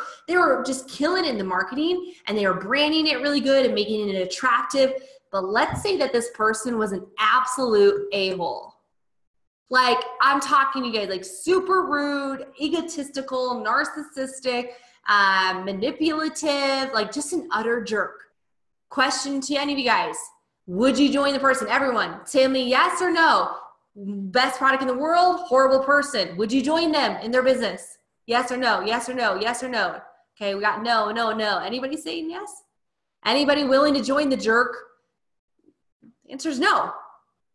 Speaker 1: just killing it in the marketing, and they were branding it really good and making it attractive. But let's say that this person was an absolute a-hole. Like, I'm talking to you guys, like super rude, egotistical, narcissistic, manipulative, like just an utter jerk. Question to any of you guys. Would you join the person? Everyone, tell me yes or no. Best product in the world, horrible person. Would you join them in their business? Yes or no, yes or no, yes or no. Okay, we got no, no, no. Anybody saying yes? Anybody willing to join the jerk? The answer is no.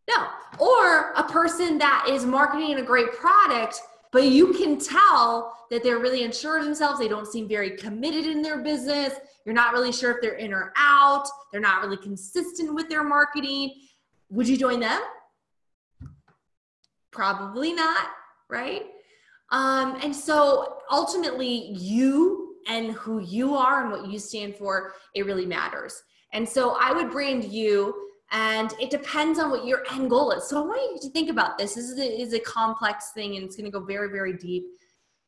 Speaker 1: No. Or a person that is marketing a great product, but you can tell that they're really unsure of themselves. They don't seem very committed in their business. You're not really sure if they're in or out. They're not really consistent with their marketing. Would you join them? Probably not, right? And so ultimately, you and who you are and what you stand for, it really matters. And so I would brand you, and it depends on what your end goal is. So I want you to think about this. This is a complex thing, and it's going to go very, very deep.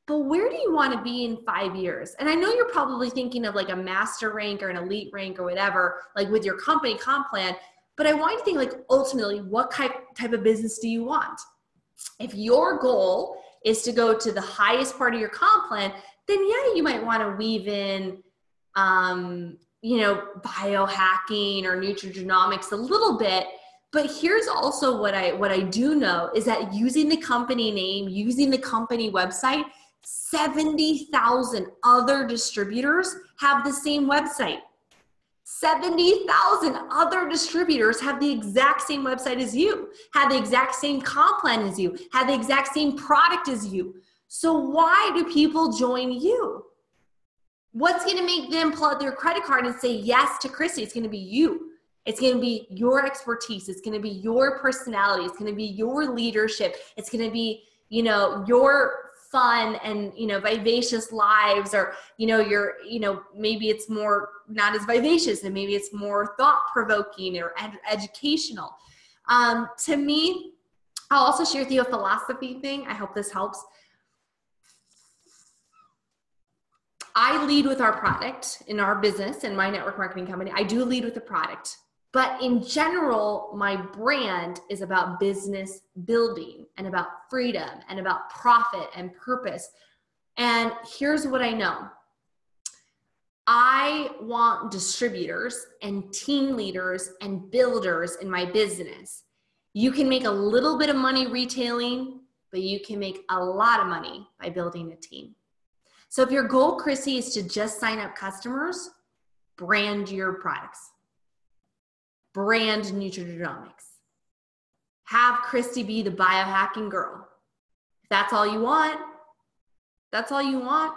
Speaker 1: But where do you want to be in 5 years? And I know you're probably thinking of like a master rank or an elite rank or whatever, like with your company comp plan. But I want you to think, like, ultimately, what type of business do you want? If your goal is to go to the highest part of your comp plan, then yeah, you might want to weave in, biohacking or nutrigenomics a little bit. But here's also what I do know is that using the company name, using the company website, 70,000 other distributors have the same website. 70,000 other distributors have the exact same website as you, have the exact same comp plan as you, have the exact same product as you. So why do people join you? What's going to make them pull out their credit card and say yes to Christy? It's going to be you. It's going to be your expertise. It's going to be your personality. It's going to be your leadership. It's going to be, your fun and, vivacious lives, or, maybe it's more not as vivacious, and maybe it's more thought-provoking or educational. To me, I'll also share with you a philosophy thing. I hope this helps. I lead with our product in our business and my network marketing company. I do lead with the product. But in general, my brand is about business building and about freedom and about profit and purpose. And here's what I know. I want distributors and team leaders and builders in my business. You can make a little bit of money retailing, but you can make a lot of money by building a team. So if your goal, Chrissy, is to just sign up customers, brand your products. Brand nutrigenomics. Have Christy be the biohacking girl. If that's all you want, that's all you want.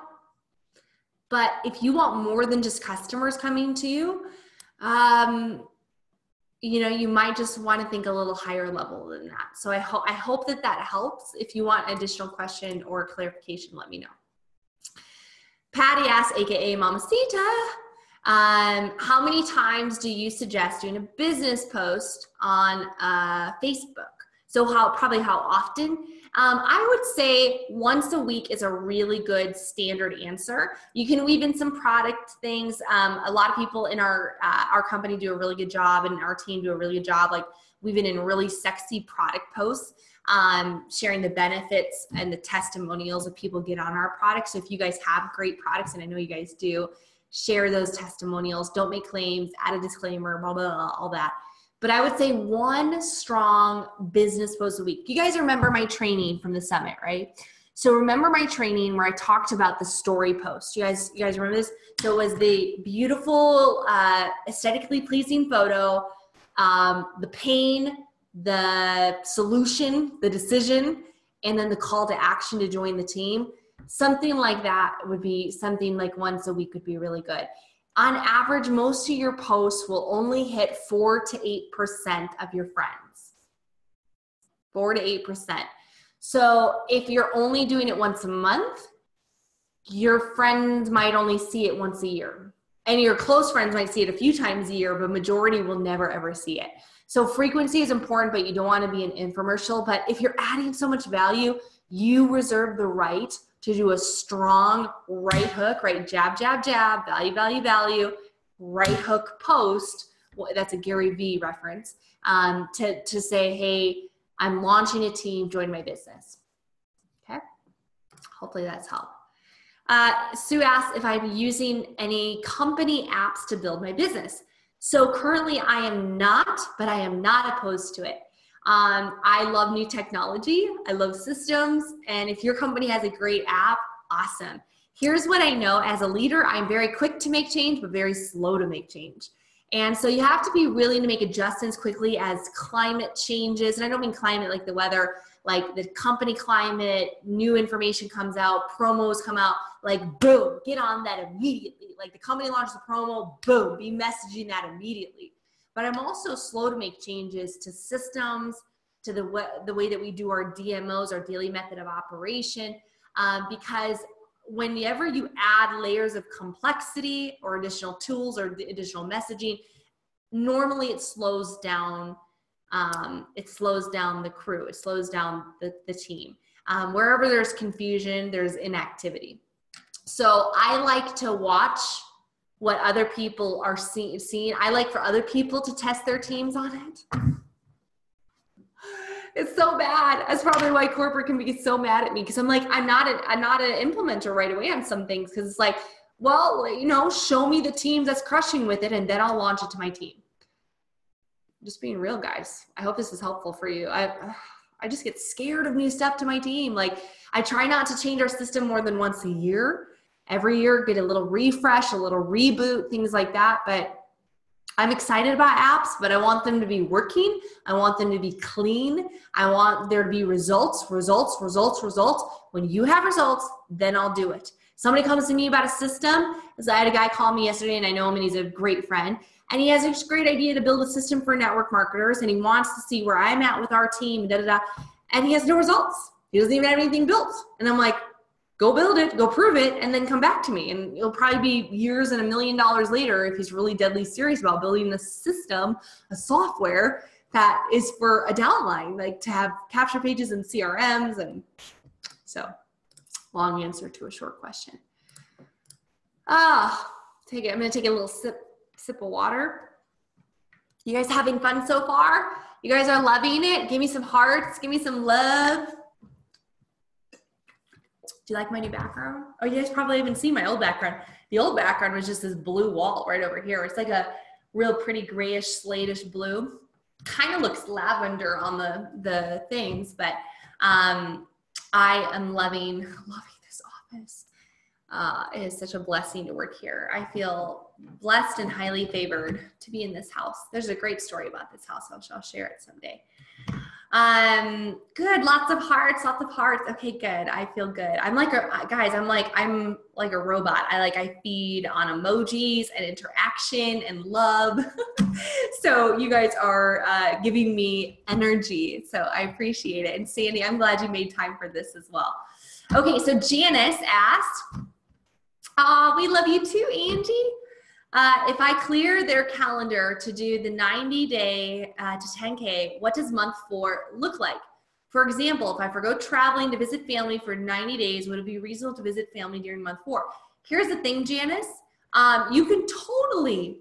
Speaker 1: But if you want more than just customers coming to you, you might just want to think a little higher level than that. So I hope that helps. If you want additional question or clarification, let me know. Patty asks, AKA Mamacita, how many times do you suggest doing a business post on Facebook? So how often? I would say once a week is a really good standard answer. You can weave in some product things. A lot of people in our company do a really good job, and our team do a really good job, like weaving in really sexy product posts, sharing the benefits and the testimonials that people get on our products. So if you guys have great products, and I know you guys do, share those testimonials. Don't make claims, add a disclaimer, blah, blah, blah, all that. But I would say one strong business post a week. You guys remember my training from the summit, right? So remember my training where I talked about the story post. You guys remember this? So it was the beautiful, aesthetically pleasing photo, the pain, the solution, the decision, and then the call to action to join the team. Something like that would be something like once a week would be really good. On average, most of your posts will only hit 4 to 8% of your friends. 4 to 8%. So if you're only doing it once a month, your friends might only see it once a year. And your close friends might see it a few times a year, but majority will never ever see it. So frequency is important, but you don't want to be an infomercial. But if you're adding so much value, you reserve the right to do a strong right hook, right? Jab, jab, jab, value, value, value, right hook post. That's a Gary Vee reference. To say, hey, I'm launching a team, join my business. Okay. Hopefully that's helped. Sue asked if I'm using any company apps to build my business. So currently I am not, but I am not opposed to it. I love new technology. I love systems. And if your company has a great app, awesome. Here's what I know as a leader. I'm very quick to make change, but very slow to make change. And so you have to be willing to make adjustments quickly as climate changes. And I don't mean climate like the weather, like the company climate, new information comes out, promos come out, like boom, get on that immediately. Like the company launches a promo, boom, be messaging that immediately. But I'm also slow to make changes to systems, to the way that we do our DMOs, our daily method of operation, because whenever you add layers of complexity or additional tools or additional messaging, normally it slows down. It slows down the crew. It slows down the team. Wherever there's confusion, there's inactivity. So I like to watch what other people are seeing. I like for other people to test their teams on it. It's so bad. That's probably why corporate can be so mad at me, because I'm like, I'm not an implementer right away on some things, because it's like, well, you know, show me the team that's crushing with it, and then I'll launch it to my team. Just being real, guys. I hope this is helpful for you. I just get scared of new stuff to my team. Like, I try not to change our system more than once a year. Every year, get a little refresh, a little reboot, things like that. But I'm excited about apps, but I want them to be working. I want them to be clean. I want there to be results. When you have results, then I'll do it. Somebody comes to me about a system. I had a guy call me yesterday, and I know him, and he's a great friend. And he has a great idea to build a system for network marketers, and he wants to see where I'm at with our team, and he has no results. He doesn't even have anything built. And I'm like, go build it, go prove it, and then come back to me. And it'll probably be years and $1 million later if he's really deadly serious about building a system, a software that is for a downline, like to have capture pages and CRMs. And so, long answer to a short question. I'm gonna take a little sip of water. You guys having fun so far? You guys are loving it? Give me some hearts, give me some love. Do you like my new background? Oh, you guys probably haven't seen my old background. The old background was just this blue wall right over here. It's like a real pretty grayish, slatish blue. Kind of looks lavender on the things, but I am loving this office. It is such a blessing to work here. I feel blessed and highly favored to be in this house. There's a great story about this house. I'll share it someday. Good. Lots of hearts. Okay, good. I feel good. I'm like a robot. I feed on emojis and interaction and love. So you guys are giving me energy. So I appreciate it. And Sandy, I'm glad you made time for this as well. Okay. So Janice asked, we love you too, Angie. If I clear their calendar to do the 90-day to 10K, what does month 4 look like? For example, if I forgo traveling to visit family for 90 days, would it be reasonable to visit family during month 4? Here's the thing, Janice. You can totally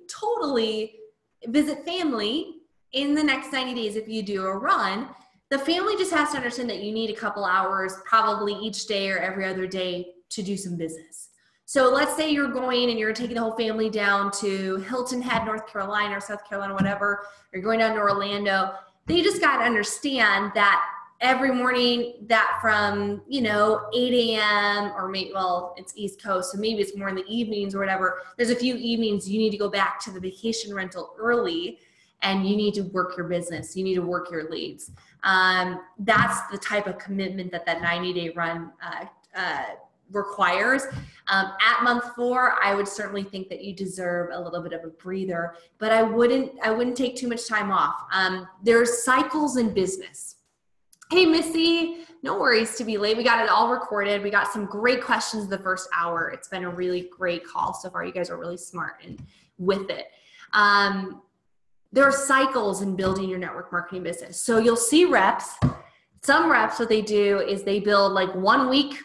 Speaker 1: visit family in the next 90 days if you do a run. The family just has to understand that you need a couple hours probably each day or every other day to do some business. So let's say you're going and you're taking the whole family down to Hilton Head, North Carolina or South Carolina, whatever. You're going down to Orlando. They just got to understand that every morning that from, 8 a.m. or maybe, well, it's East Coast, so maybe it's more in the evenings or whatever. There's a few evenings you need to go back to the vacation rental early and you need to work your business. You need to work your leads. That's the type of commitment that 90-day run requires. At month 4, I would certainly think that you deserve a little bit of a breather, but I wouldn't take too much time off. There's cycles in business. Hey, Missy, no worries to be late. We got it all recorded. We got some great questions the first hour. It's been a really great call so far. You guys are really smart and with it. There are cycles in building your network marketing business. So you'll see reps. Some reps, what they do is they build like 1 week,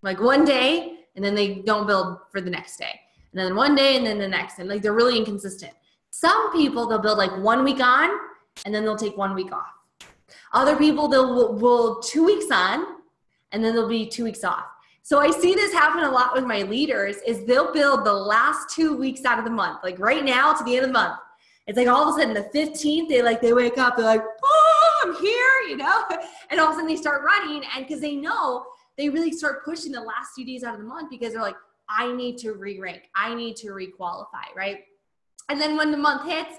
Speaker 1: like one day, and then they don't build for the next day. And then one day, and then the next. And like they're really inconsistent. Some people, they'll build like 1 week on, and then they'll take 1 week off. Other people, will 2 weeks on, and then they'll be 2 weeks off. So I see this happen a lot with my leaders is they'll build the last 2 weeks out of the month. Like right now to the end of the month. It's like all of a sudden the 15th, they wake up, they're like, oh, I'm here, and all of a sudden they start running. And because they know they really start pushing the last few days out of the month because they're like, I need to re-rank. I need to re-qualify, right? And then when the month hits,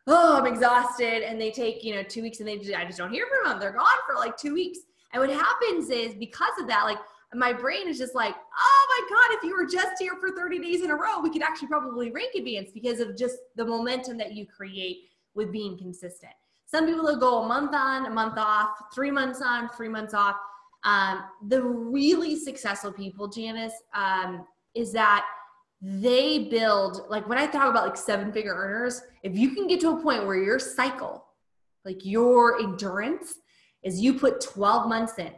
Speaker 1: oh, I'm exhausted. And they take, 2 weeks and I just don't hear from them. They're gone for like 2 weeks. And what happens is because of that, like my brain is just like, oh my God, if you were just here for 30 days in a row, we could actually probably rank advance because of just the momentum that you create with being consistent. Some people will go a month on, a month off, 3 months on, 3 months off. The really successful people, Janice, is that they build, like when I talk about like 7-figure earners, if you can get to a point where your cycle, like your endurance is you put 12 months in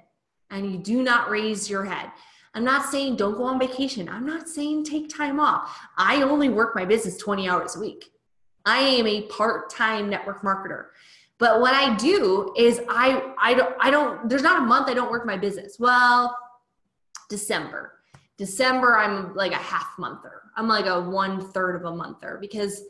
Speaker 1: and you do not raise your head. I'm not saying don't go on vacation. I'm not saying take time off. I only work my business 20 hours a week. I am a part-time network marketer. But what I do is I don't, there's not a month I don't work my business. Well, December, I'm like a half monther. I'm like a 1/3 of a monther because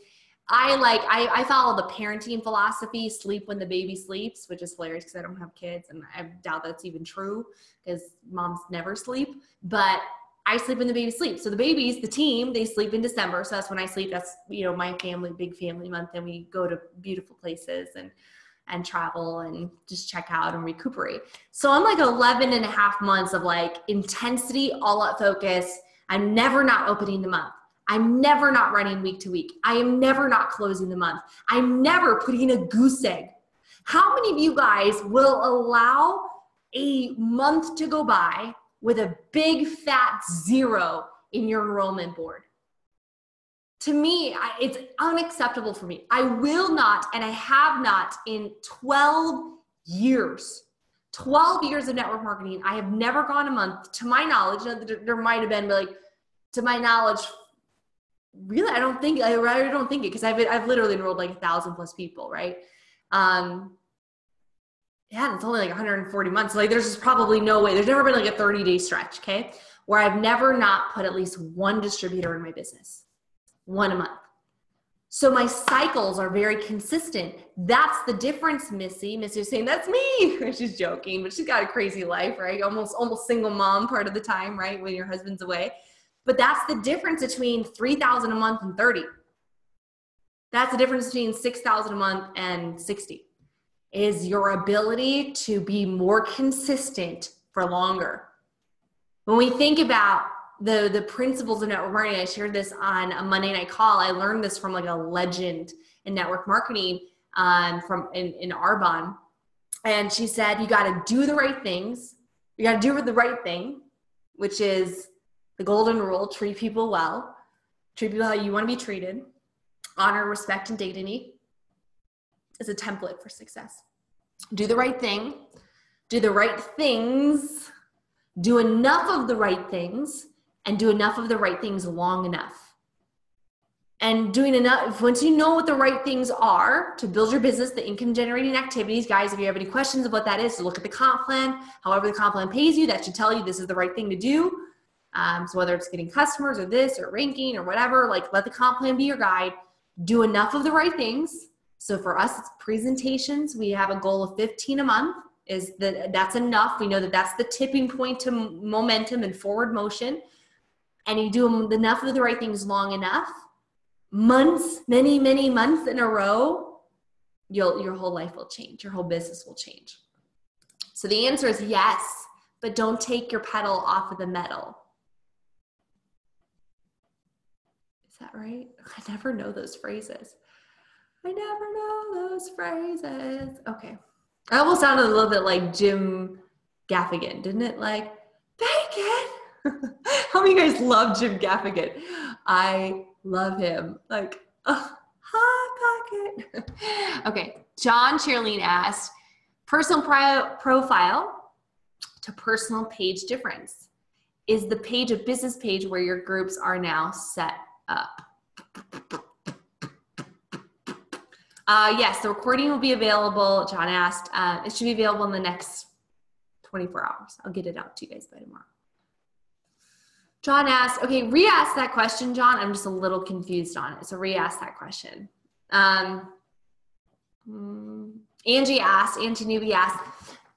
Speaker 1: I follow the parenting philosophy, sleep when the baby sleeps, which is hilarious because I don't have kids and I doubt that's even true because moms never sleep, but I sleep when the baby sleeps. So the babies, the team, they sleep in December. So that's when I sleep. That's, my family, big family month. And we go to beautiful places and travel and just check out and recuperate. So I'm like 11 and a half months of like intensity, all out focus. I'm never not opening the month. I'm never not running week to week. I am never not closing the month. I'm never putting a goose egg. How many of you guys will allow a month to go by with a big fat 0 in your enrollment board? To me, it's unacceptable for me. I will not, and I have not in 12 years. 12 years of network marketing. I have never gone a month, to my knowledge. There might have been, but like, to my knowledge, really, I don't think it because I've literally enrolled like 1,000+ people, right? Yeah, it's only like 140 months. Like there's just probably no way. There's never been like a 30-day stretch, okay, where I've never not put at least one distributor in my business. One a month. So my cycles are very consistent. That's the difference, Missy. Missy was saying, that's me. She's joking, but she's got a crazy life, right? Almost single mom part of the time, right? When your husband's away. But that's the difference between 3,000 a month and 30. That's the difference between 6,000 a month and 60 is your ability to be more consistent for longer. When we think about the principles of network marketing, I shared this on a Monday night call. I learned this from like a legend in network marketing in Arbonne. And she said, you got to do the right things. You got to do the right thing, which is the golden rule: treat people well, treat people how you want to be treated, honor, respect, and dignity is a template for success. Do the right thing, do the right things, do enough of the right things, and do enough of the right things long enough. And doing enough, once you know what the right things are to build your business, the income generating activities, guys, if you have any questions of what that is, look at the comp plan. However the comp plan pays you, that should tell you this is the right thing to do. So whether it's getting customers or this or ranking or whatever, like let the comp plan be your guide. Do enough of the right things. So for us, it's presentations. We have a goal of 15 a month. That's enough. We know that that's the tipping point to momentum and forward motion. And you do enough of the right things long enough, months, many, many months in a row, your whole life will change. Your whole business will change. So the answer is yes, but don't take your pedal off of the metal. Is that right? I never know those phrases. Okay. I almost sounded a little bit like Jim Gaffigan, didn't it? Like, bacon. How many of you guys love Jim Gaffigan? I love him. Like, hot pocket. Okay. John Cheerlean asked, personal profile to personal page difference. Is the page a business page where your groups are now set up? Yes, the recording will be available. John asked, it should be available in the next 24 hours. I'll get it out to you guys by tomorrow. John asked, okay, re-ask that question, John. I'm just a little confused on it. So re-ask that question. Angie Newby asked,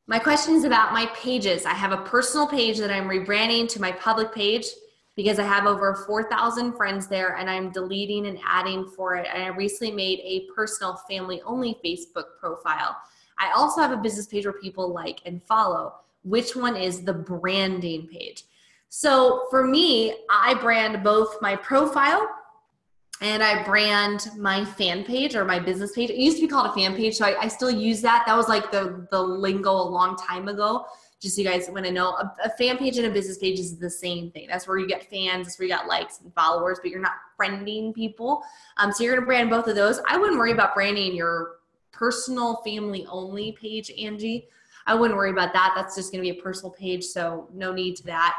Speaker 1: my question is about my pages. I have a personal page that I'm rebranding to my public page because I have over 4,000 friends there and I'm deleting and adding for it. And I recently made a personal family only Facebook profile. I also have a business page where people like and follow. Which one is the branding page? So for me, I brand both my profile and I brand my fan page or my business page. It used to be called a fan page, so I still use that. That was like the lingo a long time ago. Just so you guys want to know, a fan page and a business page is the same thing. That's where you get fans, that's where you got likes and followers, but you're not friending people. So you're going to brand both of those. I wouldn't worry about branding your personal family only page, Angie. I wouldn't worry about that. That's just going to be a personal page, so no need to that.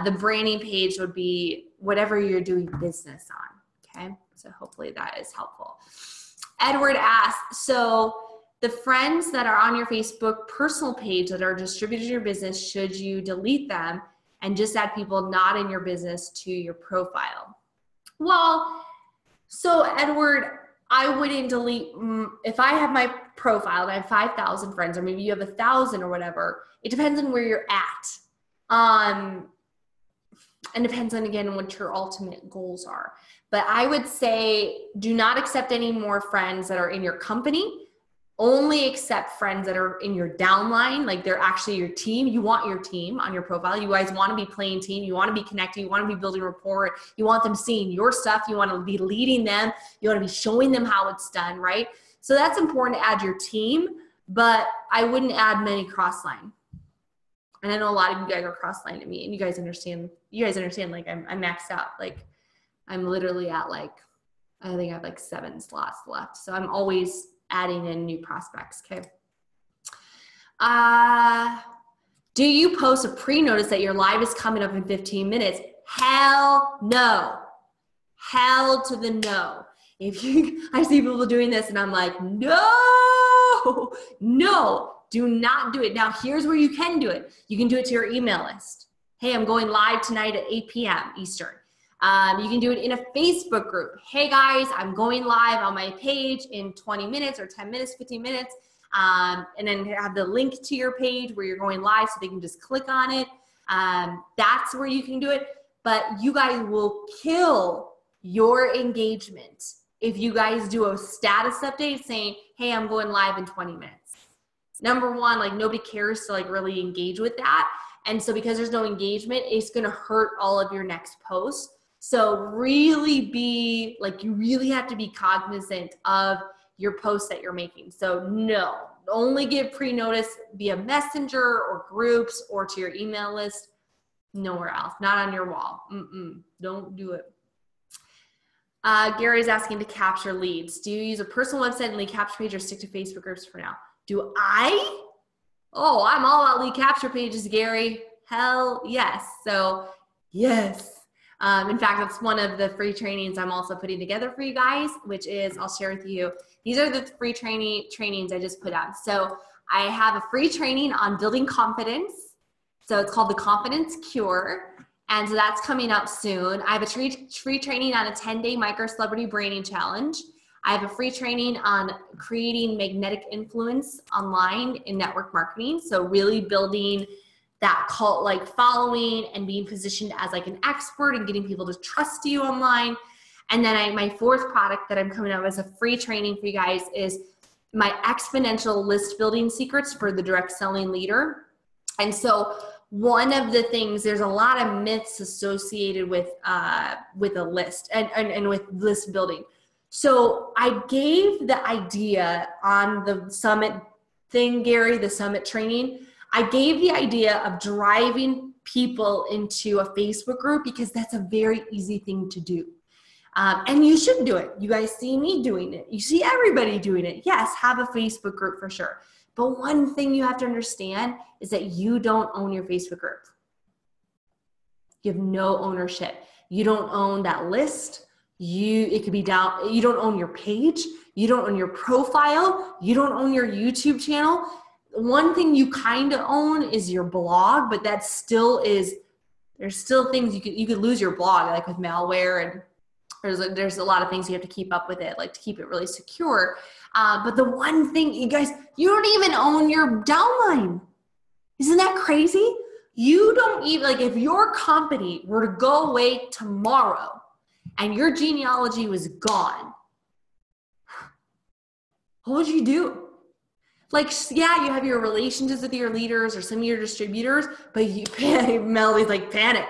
Speaker 1: The branding page would be whatever you're doing business on, okay? So hopefully that is helpful. Edward asked, so the friends that are on your Facebook personal page that are distributed to your business, should you delete them and just add people not in your business to your profile? Well, so Edward, I wouldn't delete, if I have my profile and I have 5,000 friends, or maybe you have 1,000 or whatever, it depends on where you're at. And depends on, again, what your ultimate goals are. But I would say do not accept any more friends that are in your company. Only accept friends that are in your downline, like they're actually your team. You want your team on your profile. You guys want to be playing team. You want to be connecting. You want to be building rapport. You want them seeing your stuff. You want to be leading them. You want to be showing them how it's done, right? So that's important to add your team, but I wouldn't add many crossline. And I know a lot of you guys are cross-line to me, and you guys understand, like I'm maxed out. Like I'm literally at like, I think I have like 7 slots left. So I'm always adding in new prospects, okay? Do you post a pre-notice that your live is coming up in 15 minutes? Hell no. Hell to the no. I see people doing this and I'm like, no, do not do it. Now, here's where you can do it. You can do it to your email list. Hey, I'm going live tonight at 8 p.m. Eastern. You can do it in a Facebook group. Hey, guys, I'm going live on my page in 20 minutes or 10 minutes, 15 minutes. And then have the link to your page where you're going live so they can just click on it. That's where you can do it. But you guys will kill your engagement if you guys do a status update saying, hey, I'm going live in 20 minutes. Number one, like nobody cares to like really engage with that. And so because there's no engagement, it's going to hurt all of your next posts. So really be like, you really have to be cognizant of your posts that you're making. So no, only give pre-notice via messenger or groups or to your email list. Nowhere else, not on your wall. Don't do it. Gary's asking to capture leads. Do you use a personal website and lead capture page or stick to Facebook groups for now? Do I? Oh, I'm all about lead capture pages, Gary. Hell yes. So yes. In fact, that's one of the free trainings I'm also putting together for you guys, which is, I'll share with you. These are the free trainings I just put out. So I have a free training on building confidence. So it's called the Confidence Cure. And so that's coming out soon. I have a free training on a 10-day micro celebrity branding challenge. I have a free training on creating magnetic influence online in network marketing. So really building that cult-like following and being positioned as like an expert and getting people to trust you online. And then my fourth product that I'm coming out with as a free training for you guys is my exponential list building secrets for the direct selling leader. And so one of the things, there's a lot of myths associated with a list and with list building. So I gave the idea on the summit thing, Gary, the summit training, I gave the idea of driving people into a Facebook group because that's a very easy thing to do. And you should do it. You guys see me doing it. You see everybody doing it. Yes, have a Facebook group for sure. But one thing you have to understand is that you don't own your Facebook group. You have no ownership. You don't own that list. It could be down. You don't own your page. You don't own your profile. You don't own your YouTube channel. One thing you kind of own is your blog, but that still is, there's still things you could lose your blog, like with malware, and there's a lot of things you have to keep up with it, like to keep it really secure. But the one thing, you guys, you don't even own your downline. Isn't that crazy? You don't even, like, if your company were to go away tomorrow and your genealogy was gone, what would you do? Like, yeah, you have your relationships with your leaders or some of your distributors, but you panic. Melody's like, panic.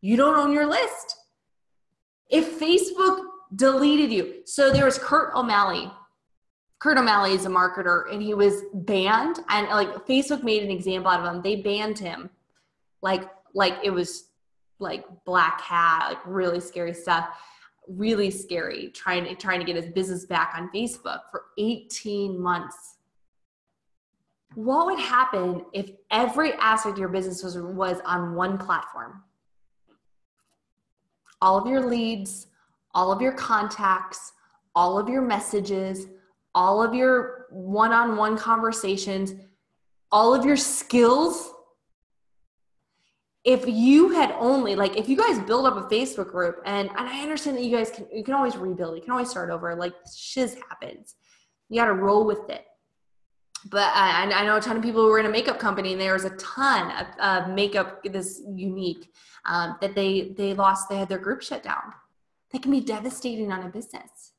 Speaker 1: You don't own your list. If Facebook deleted you, so there was Kurt O'Malley. Kurt O'Malley is a marketer, and he was banned, and like Facebook made an example out of him. They banned him, like it was like black hat, like really scary stuff, really scary. Trying to get his business back on Facebook for 18 months. What would happen if every aspect of your business was on one platform? All of your leads, all of your contacts, all of your messages, all of your one-on-one conversations, all of your skills. If you had only, like, if you guys build up a Facebook group, and I understand that you can always rebuild, you can always start over, like shiz happens. You got to roll with it. But I know a ton of people who were in a makeup company, and there was a ton of makeup, this unique, that they lost. They had their group shut down. That can be devastating on a business.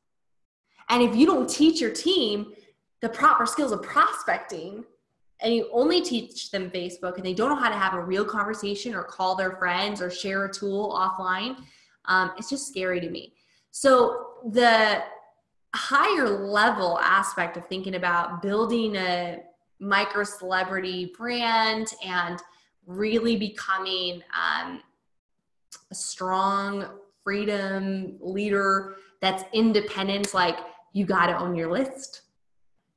Speaker 1: And if you don't teach your team the proper skills of prospecting, and you only teach them Facebook, and they don't know how to have a real conversation or call their friends or share a tool offline, it's just scary to me. So the higher level aspect of thinking about building a micro celebrity brand and really becoming a strong freedom leader that's independent, like, you got to own your list.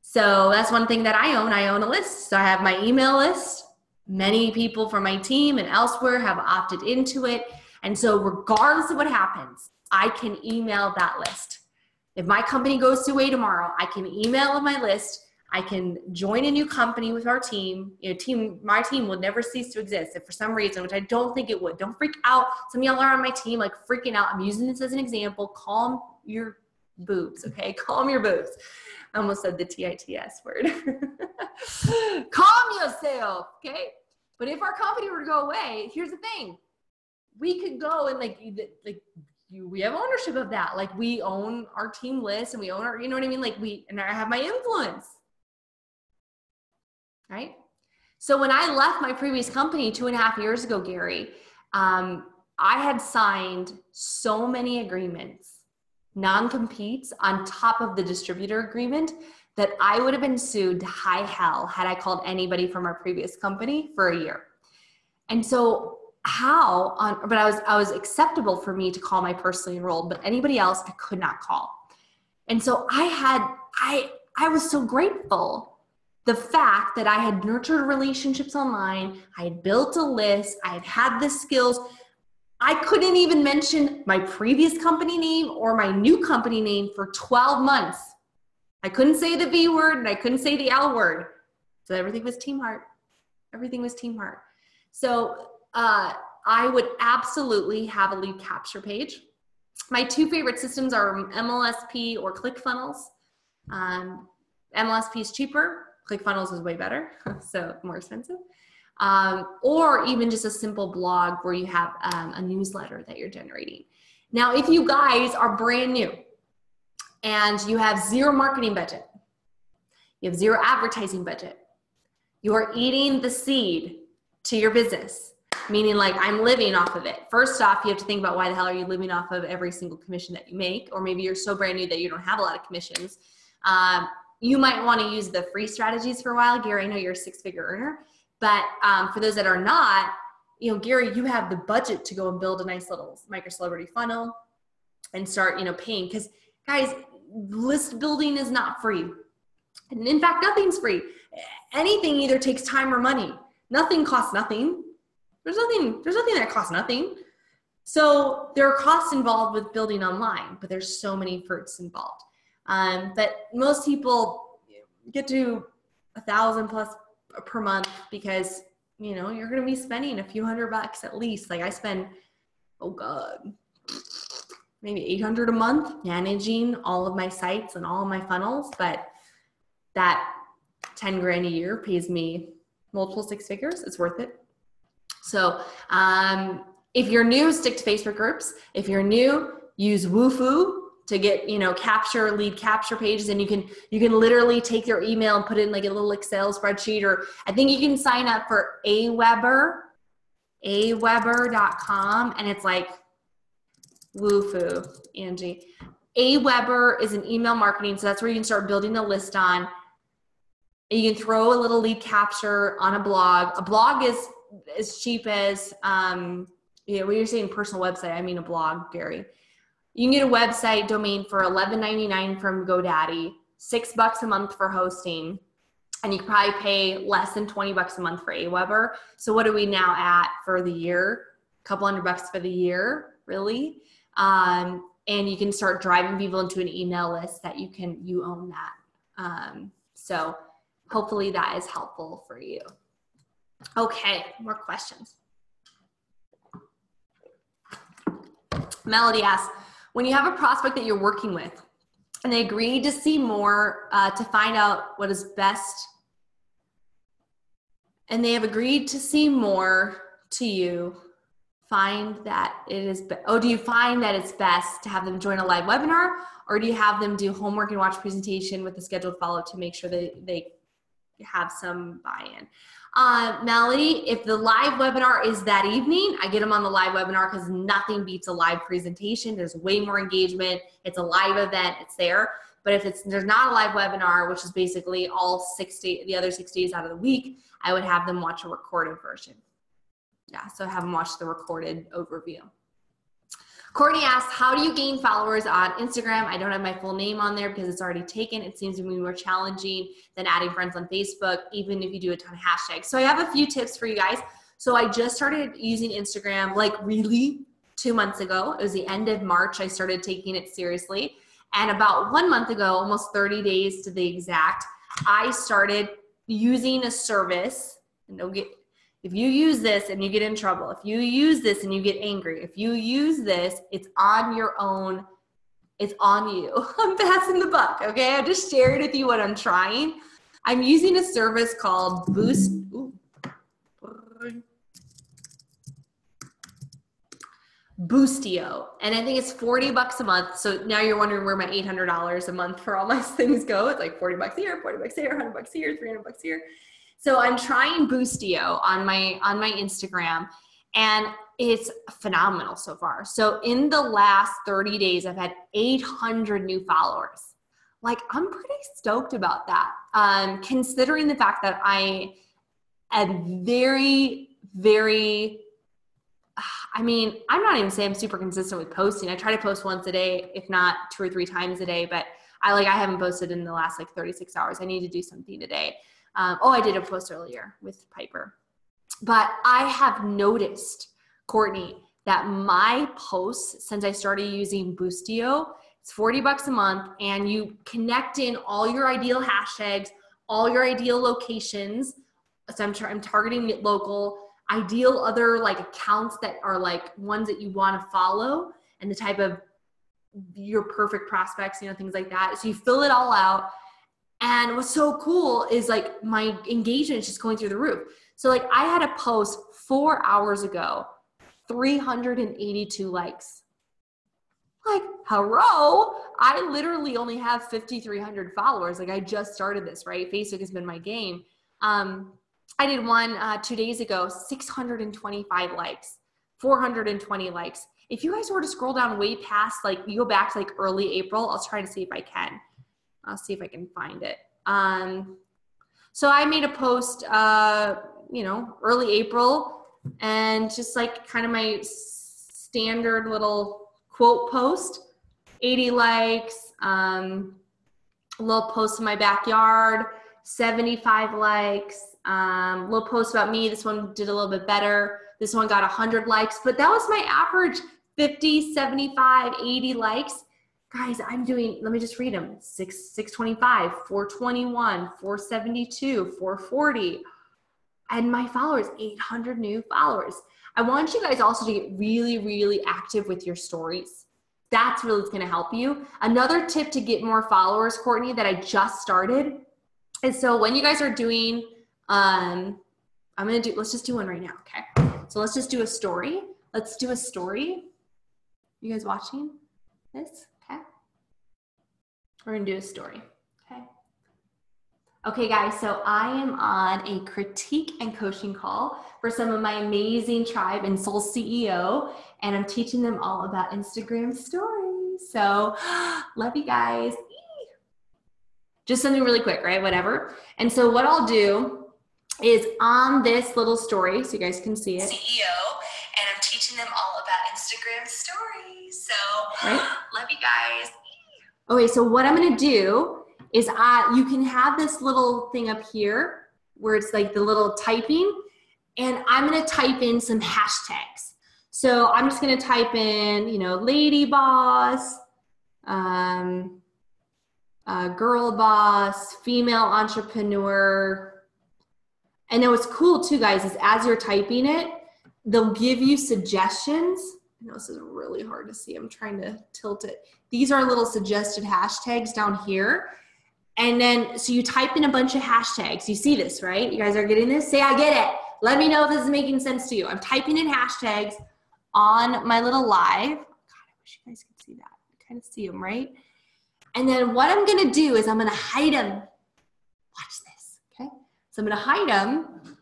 Speaker 1: So that's one thing that I own. I own a list. So I have my email list. Many people from my team and elsewhere have opted into it. And so regardless of what happens, I can email that list. If my company goes away tomorrow, I can email my list. I can join a new company with our team. My team will never cease to exist if for some reason, which I don't think it would. Don't freak out. Some of y'all are on my team, like, freaking out. I'm using this as an example. Calm your boobs, okay? Calm your boobs. I almost said the TITS word. Calm yourself, okay? But if our company were to go away, here's the thing. We could go and we have ownership of that. Like, we own our team list, and we own our, you know what I mean? Like, and I have my influence, right? So when I left my previous company 2.5 years ago, Gary, I had signed so many agreements, non-competes on top of the distributor agreement, that I would have been sued to high hell had I called anybody from our previous company for a year. And so but I was acceptable for me to call my personally enrolled, but anybody else I could not call. And so I was so grateful. The fact that I had nurtured relationships online, I had built a list, I had the skills. I couldn't even mention my previous company name or my new company name for 12 months. I couldn't say the V word, and I couldn't say the L word. So everything was Team Heart. Everything was Team Heart. So I would absolutely have a lead capture page. My two favorite systems are MLSP or ClickFunnels. MLSP is cheaper. ClickFunnels is way better, so more expensive. Or even just a simple blog where you have a newsletter that you're generating. Now, if you guys are brand new and you have zero marketing budget, You have zero advertising budget. You're eating the seed to your business, meaning like I'm living off of it. First off, you have to think about why the hell are you living off of every single commission that you make? Or maybe you're so brand new that you don't have a lot of commissions. You might want to use the free strategies for a while. Gary, I know you're a six-figure earner, but for those that are not, you know, Gary, you have the budget to go and build a nice little micro celebrity funnel and start, you know, paying. Because guys, list building is not free. And in fact, nothing's free. Anything either takes time or money. Nothing costs nothing. There's nothing that costs nothing. So there are costs involved with building online, but there's so many fruits involved. But most people get to 1,000 plus per month because, you know, you're going to be spending a few $100 at least. Like I spend, oh God, maybe 800 a month managing all of my sites and all of my funnels. But that 10 grand a year pays me multiple six figures. It's worth it. So if you're new, stick to Facebook groups. If you're new, use Woofu to get, you know, lead capture pages. And you can literally take their email and put it in like a little Excel spreadsheet, or I think you can sign up for aweber.com. And it's like Woofu, Angie. Aweber is an email marketing. So that's where you can start building a list on. You can throw a little lead capture on a blog. A blog is as cheap as, when you're saying personal website, I mean a blog, Gary. You can get a website domain for $11.99 from GoDaddy, $6 a month for hosting, and you can probably pay less than $20 a month for Aweber. So what are we now at for the year? A couple $100 for the year, really? And you can start driving people into an email list that you own that. So hopefully that is helpful for you. Okay, more questions. Melody asks, when you have a prospect that you're working with and they agree to see more to find out what is best, and they have agreed to see more to you, find that it is, do you find that it's best to have them join a live webinar, or do you have them do homework and watch presentation with a scheduled follow-up to make sure that they have some buy-in? Melody, if the live webinar is that evening, I get them on the live webinar because nothing beats a live presentation. There's way more engagement. It's a live event. It's there. But if there's not a live webinar, which is basically the other 6 days out of the week, I would have them watch a recorded version. Yeah, so have them watch the recorded overview. Courtney asks, how do you gain followers on Instagram? I don't have my full name on there because it's already taken. It seems to be more challenging than adding friends on Facebook, even if you do a ton of hashtags. So I have a few tips for you guys. So I just started using Instagram like really 2 months ago. It was the end of March. I started taking it seriously. And about 1 month ago, almost 30 days to the exact, I started using a service. And if you use this and you get in trouble, if you use this and you get angry, if you use this, it's on your own. It's on you. I'm passing the buck, okay? I just shared with you what I'm trying. I'm using a service called Boostio, and I think it's $40 a month. So now you're wondering where my $800 a month for all my things go. It's like $40 here, $40 here, $100 here, $300 here. So I'm trying Boostio on my Instagram, and it's phenomenal so far. So in the last 30 days, I've had 800 new followers. Like, I'm pretty stoked about that. Considering the fact that I am very, very, I'm not even saying I'm super consistent with posting. I try to post once a day, if not 2 or 3 times a day, but I haven't posted in the last 36 hours. I need to do something today. I did a post earlier with Piper. But I have noticed, Courtney, that my posts, since I started using Boostio, it's $40 a month, and you connect in all your ideal hashtags, all your ideal locations. So I'm targeting local, ideal other accounts that are ones that you want to follow, and the type of your perfect prospects, things like that. So you fill it all out. And what's so cool is my engagement is just going through the roof. So I had a post 4 hours ago, 382 likes. Like, hello, I literally only have 5,300 followers. Like I just started this, right? Facebook has been my game. I did one 2 days ago, 625 likes, 420 likes. If you guys were to scroll down way past, like you go back to like early April, I'll try to see if I can. I'll see if I can find it. So I made a post, you know, early April, and just like kind of my standard little quote post, 80 likes, a little post in my backyard, 75 likes, little post about me. This one did a little bit better. This one got 100 likes, but that was my average, 50, 75, 80 likes. Guys, I'm doing, let me just read them. 625, 421, 472, 440. And my followers, 800 new followers. I want you guys also to get really, really active with your stories. That's really what's gonna help you. Another tip to get more followers, Courtney, that I just started is, so when you guys are doing, let's just do one right now, okay? So let's just do a story. Let's do a story. You guys watching this? Okay. We're gonna do a story, okay? Okay guys, so I am on a critique and coaching call for some of my amazing tribe in SoulCEO, and I'm teaching them all about Instagram stories. So love you guys. Just something really quick, right? Whatever. And so what I'll do is on this little story, so you guys can see it. CEO, and I'm teaching them all about Instagram stories. So love you guys. Okay, so what I'm gonna do is you can have this little thing up here where it's like the little typing, and I'm gonna type in some hashtags. So I'm just gonna type in, you know, lady boss, girl boss, female entrepreneur. And then what's cool too, guys, is as you're typing it, they'll give you suggestions. I know this is really hard to see. I'm trying to tilt it. These are little suggested hashtags down here. And then, so you type in a bunch of hashtags. You see this, right? You guys are getting this? Say, I get it. Let me know if this is making sense to you. I'm typing in hashtags on my little live. God, I wish you guys could see that. I kind of see them, right? And then what I'm going to do is I'm going to hide them. Watch this, okay? So I'm going to hide them.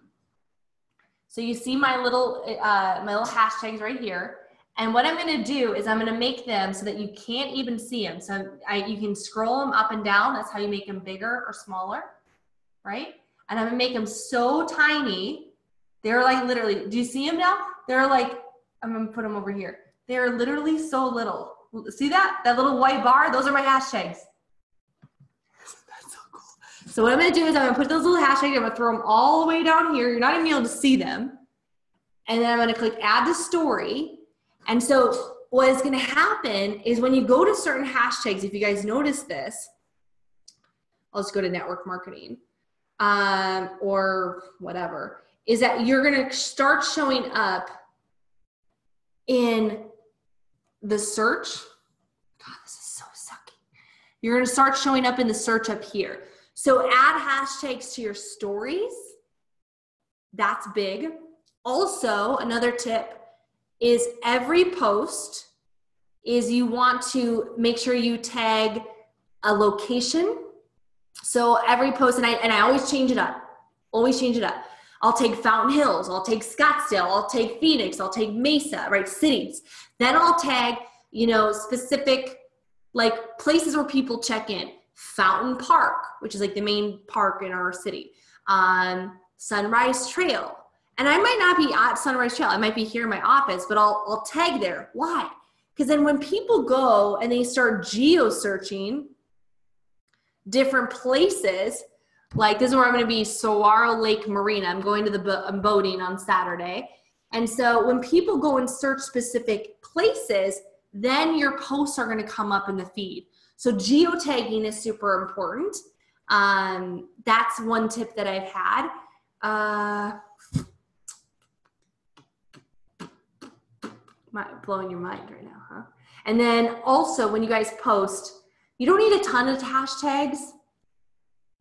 Speaker 1: So you see my little hashtags right here. And what I'm going to do is I'm going to make them so that you can't even see them. So you can scroll them up and down. That's how you make them bigger or smaller, right? And I'm going to make them so tiny. They're like literally, do you see them now? They're like, I'm going to put them over here. They're literally so little. See that? That little white bar? Those are my hashtags. That's so cool. So what I'm going to do is I'm going to put those little hashtags, I'm going to throw them all the way down here. You're not going to be able to see them. And then I'm going to click add to story. And so what is going to happen is when you go to certain hashtags, if you guys notice this, I'll just go to network marketing or whatever, is that you're going to start showing up in the search. God, this is so sucky. You're going to start showing up in the search up here. So add hashtags to your stories. That's big. Also, another tip is every post is you want to make sure you tag a location. So every post, and I always change it up, I'll take Fountain Hills, I'll take Scottsdale, I'll take Phoenix, I'll take Mesa, right, cities. Then I'll tag, you know, specific like places where people check in. Fountain Park, which is like the main park in our city. Sunrise Trail. And I might not be at Sunrise Trail. I might be here in my office, but I'll tag there. Why? Because then when people go and they start geo-searching different places, like this is where I'm going to be, Saguaro Lake Marina. I'm going to I'm boating on Saturday. And so when people go and search specific places, then your posts are going to come up in the feed. So geotagging is super important. That's one tip that I've had. Blowing your mind right now, huh? And then also when you guys post, you don't need a ton of hashtags.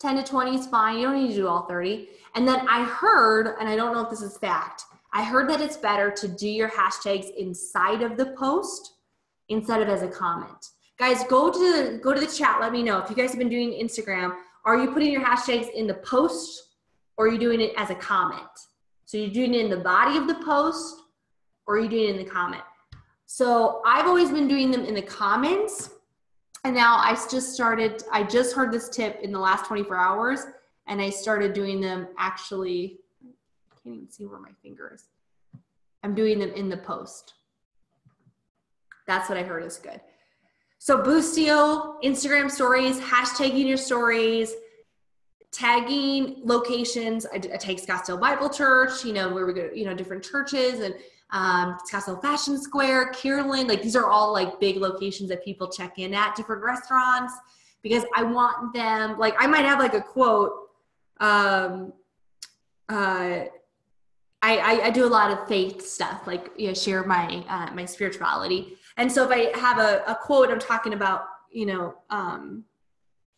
Speaker 1: 10 to 20 is fine. You don't need to do all 30. And then I heard, and I don't know if this is fact, I heard that it's better to do your hashtags inside of the post instead of as a comment. Guys, go to the chat. Let me know if you guys have been doing Instagram. Are you putting your hashtags in the post, or are you doing it as a comment? So you're doing it in the body of the post, or are you doing it in the comment? So I've always been doing them in the comments, and now I just heard this tip in the last 24 hours, and I started doing them actually, I can't even see where my finger is. I'm doing them in the post. That's what I heard is good. So Boostio, Instagram stories, hashtagging your stories, tagging locations. I tag Scottsdale Bible Church, where we go, different churches, and Scottsdale Fashion Square, Kierland. Like, these are all like big locations that people check in at, different restaurants, because I want them, like, I might have like a quote. I do a lot of faith stuff, like, share my, my spirituality. And so if I have a quote, I'm talking about,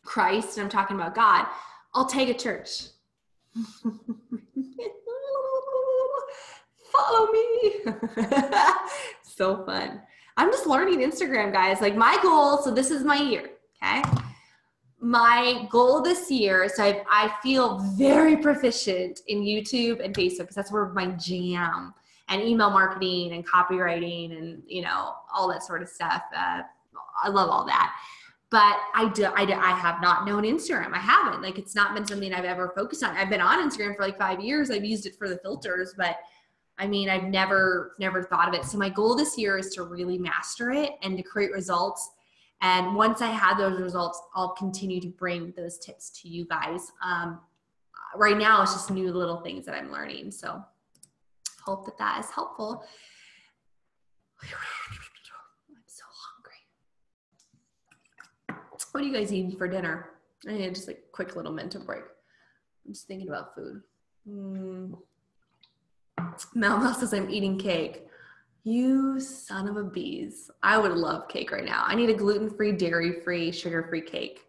Speaker 1: Christ, and I'm talking about God, I'll tag a church. Follow me. So fun. I'm just learning Instagram, guys. Like, my goal, so this is my year, okay? My goal this year, so I feel very proficient in YouTube and Facebook, because that's where my jam, and email marketing and copywriting and, all that sort of stuff. I love all that. But I have not known Instagram. I haven't. Like, it's not been something I've ever focused on. I've been on Instagram for like 5 years. I've used it for the filters, but I mean, I've never thought of it. So my goal this year is to really master it and to create results. And once I have those results, I'll continue to bring those tips to you guys. Right now, it's just new little things that I'm learning. So hope that is helpful. I'm so hungry. What are you guys eating for dinner? I need just like a quick little mental break. I'm just thinking about food. Mel says I'm eating cake. You son of a bees. I would love cake right now. I need a gluten-free, dairy-free, sugar-free cake.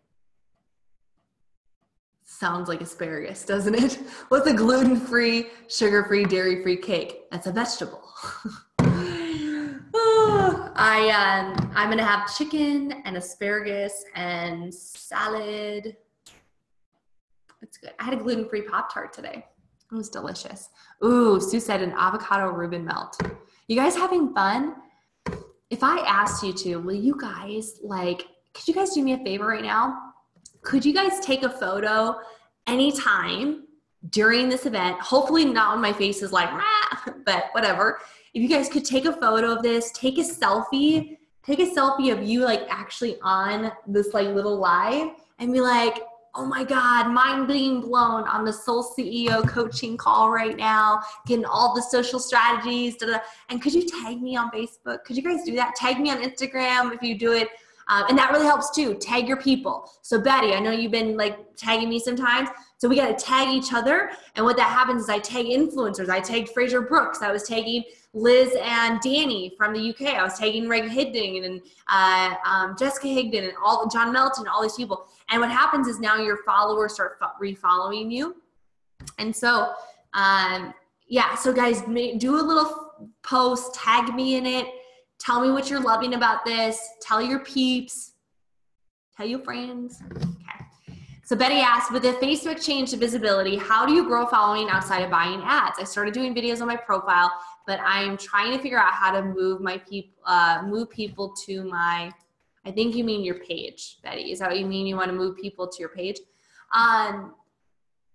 Speaker 1: Sounds like asparagus, doesn't it? What's a gluten-free, sugar-free, dairy-free cake? That's a vegetable. I'm gonna have chicken and asparagus and salad. It's good. I had a gluten-free Pop-Tart today. It was delicious. Ooh, Sue said an avocado Reuben melt. You guys having fun? If I asked you to, will you guys, could you guys do me a favor right now? Could you guys take a photo anytime during this event? Hopefully not when my face is like, but whatever. If you guys could take a photo of this, take a selfie of you actually on this little live and be like, oh my God, mind being blown on the SoulCEO coaching call right now, getting all the social strategies, and could you tag me on Facebook? Could you guys do that? Tag me on Instagram if you do it. And that really helps too. Tag your people. So Betty, I know you've been tagging me sometimes. So we got to tag each other. And what that happens is I tag influencers. I tagged Fraser Brooks. I was tagging Liz and Danny from the UK. I was tagging Reg Higdon and Jessica Higdon and all John Melton, all these people. And what happens is now your followers start refollowing you. And so, so guys, do a little post, tag me in it. Tell me what you're loving about this. Tell your peeps. Tell your friends. Okay. So Betty asked, with the Facebook change to visibility, how do you grow a following outside of buying ads? I started doing videos on my profile, but I'm trying to figure out how to move people to my, I think you mean your page, Betty. Is that what you mean? You want to move people to your page?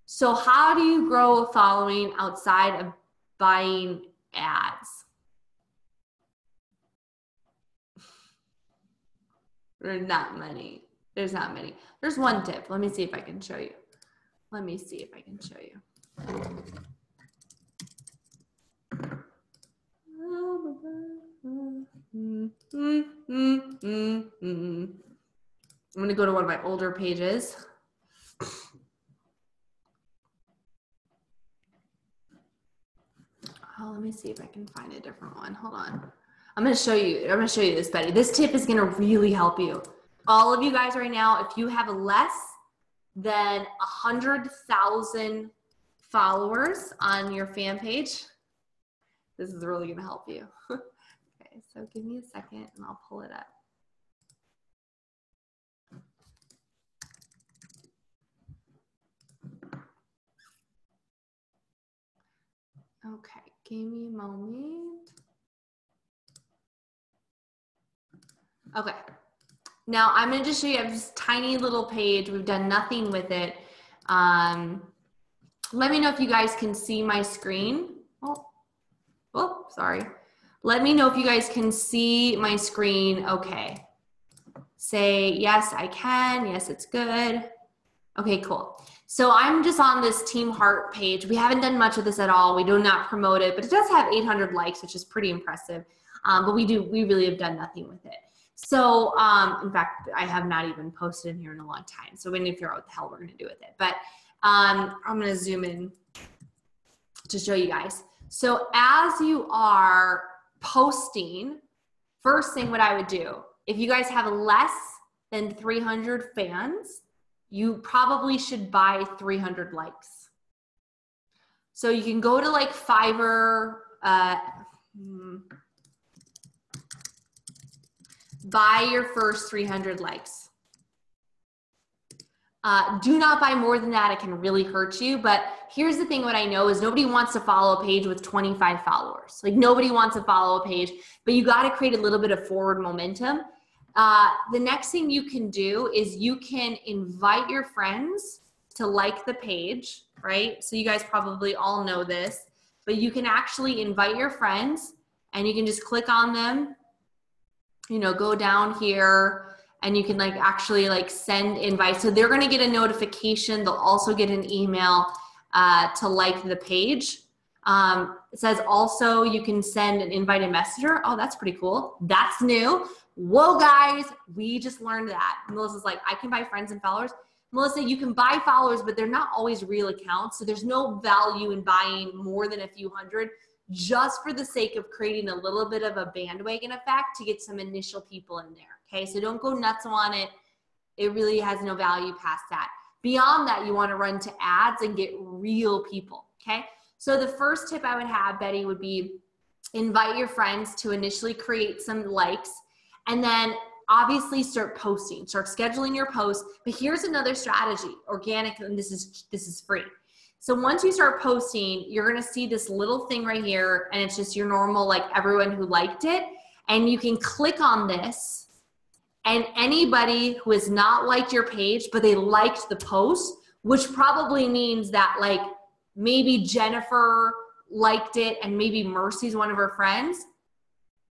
Speaker 1: So how do you grow a following outside of buying ads? There's not many. There's not many. There's one tip. Let me see if I can show you. I'm going to go to one of my older pages. Oh, let me see if I can find a different one. Hold on. I'm going to show you this, Betty. This tip is going to really help you. All of you guys right now, if you have less than 100,000 followers on your fan page, this is really going to help you. Okay, So give me a second and I'll pull it up. Okay, give me a moment. Okay, now I'm going to just show you, I have this tiny little page. We've done nothing with it. Let me know if you guys can see my screen. Oh, sorry. Let me know if you guys can see my screen. Okay. Say, yes, I can. Yes, it's good. Okay, cool. So I'm just on this Team Heart page. We haven't done much of this at all. We do not promote it, but it does have 800 likes, which is pretty impressive. But we really have done nothing with it. So, in fact, I have not even posted in here in a long time. So we need to figure out what the hell we're going to do with it. But I'm going to zoom in to show you guys. So as you are posting, first thing what I would do, if you guys have less than 300 fans, you probably should buy 300 likes. So you can go to like Fiverr, buy your first 300 likes. Do not buy more than that. It can really hurt you. But here's the thing, what I know is nobody wants to follow a page with 25 followers. Like nobody wants to follow a page, but you got to create a little bit of forward momentum. The next thing you can do is you can invite your friends to like the page, right? So you guys probably all know this, but you can actually invite your friends and you can just click on them, you know, go down here, and you can like actually like send invites. So they're going to get a notification. They'll also get an email to like the page. It says also you can send an invited messenger. Oh, that's pretty cool. That's new. Whoa, guys, we just learned that. Melissa's like, I can buy friends and followers. Melissa, you can buy followers, but they're not always real accounts. So there's no value in buying more than a few hundred just for the sake of creating a little bit of a bandwagon effect to get some initial people in there. Okay, so don't go nuts on it. It really has no value past that. Beyond that, you want to run to ads and get real people. Okay, so the first tip I would have, Betty, would be invite your friends to initially create some likes, and then obviously start posting, start scheduling your posts. But here's another strategy, organic, and this is free. So once you start posting, you're going to see this little thing right here, and it's just your normal, like everyone who liked it. And you can click on this, and anybody who has not liked your page, but they liked the post, which probably means that like maybe Jennifer liked it and maybe Mercy's one of her friends.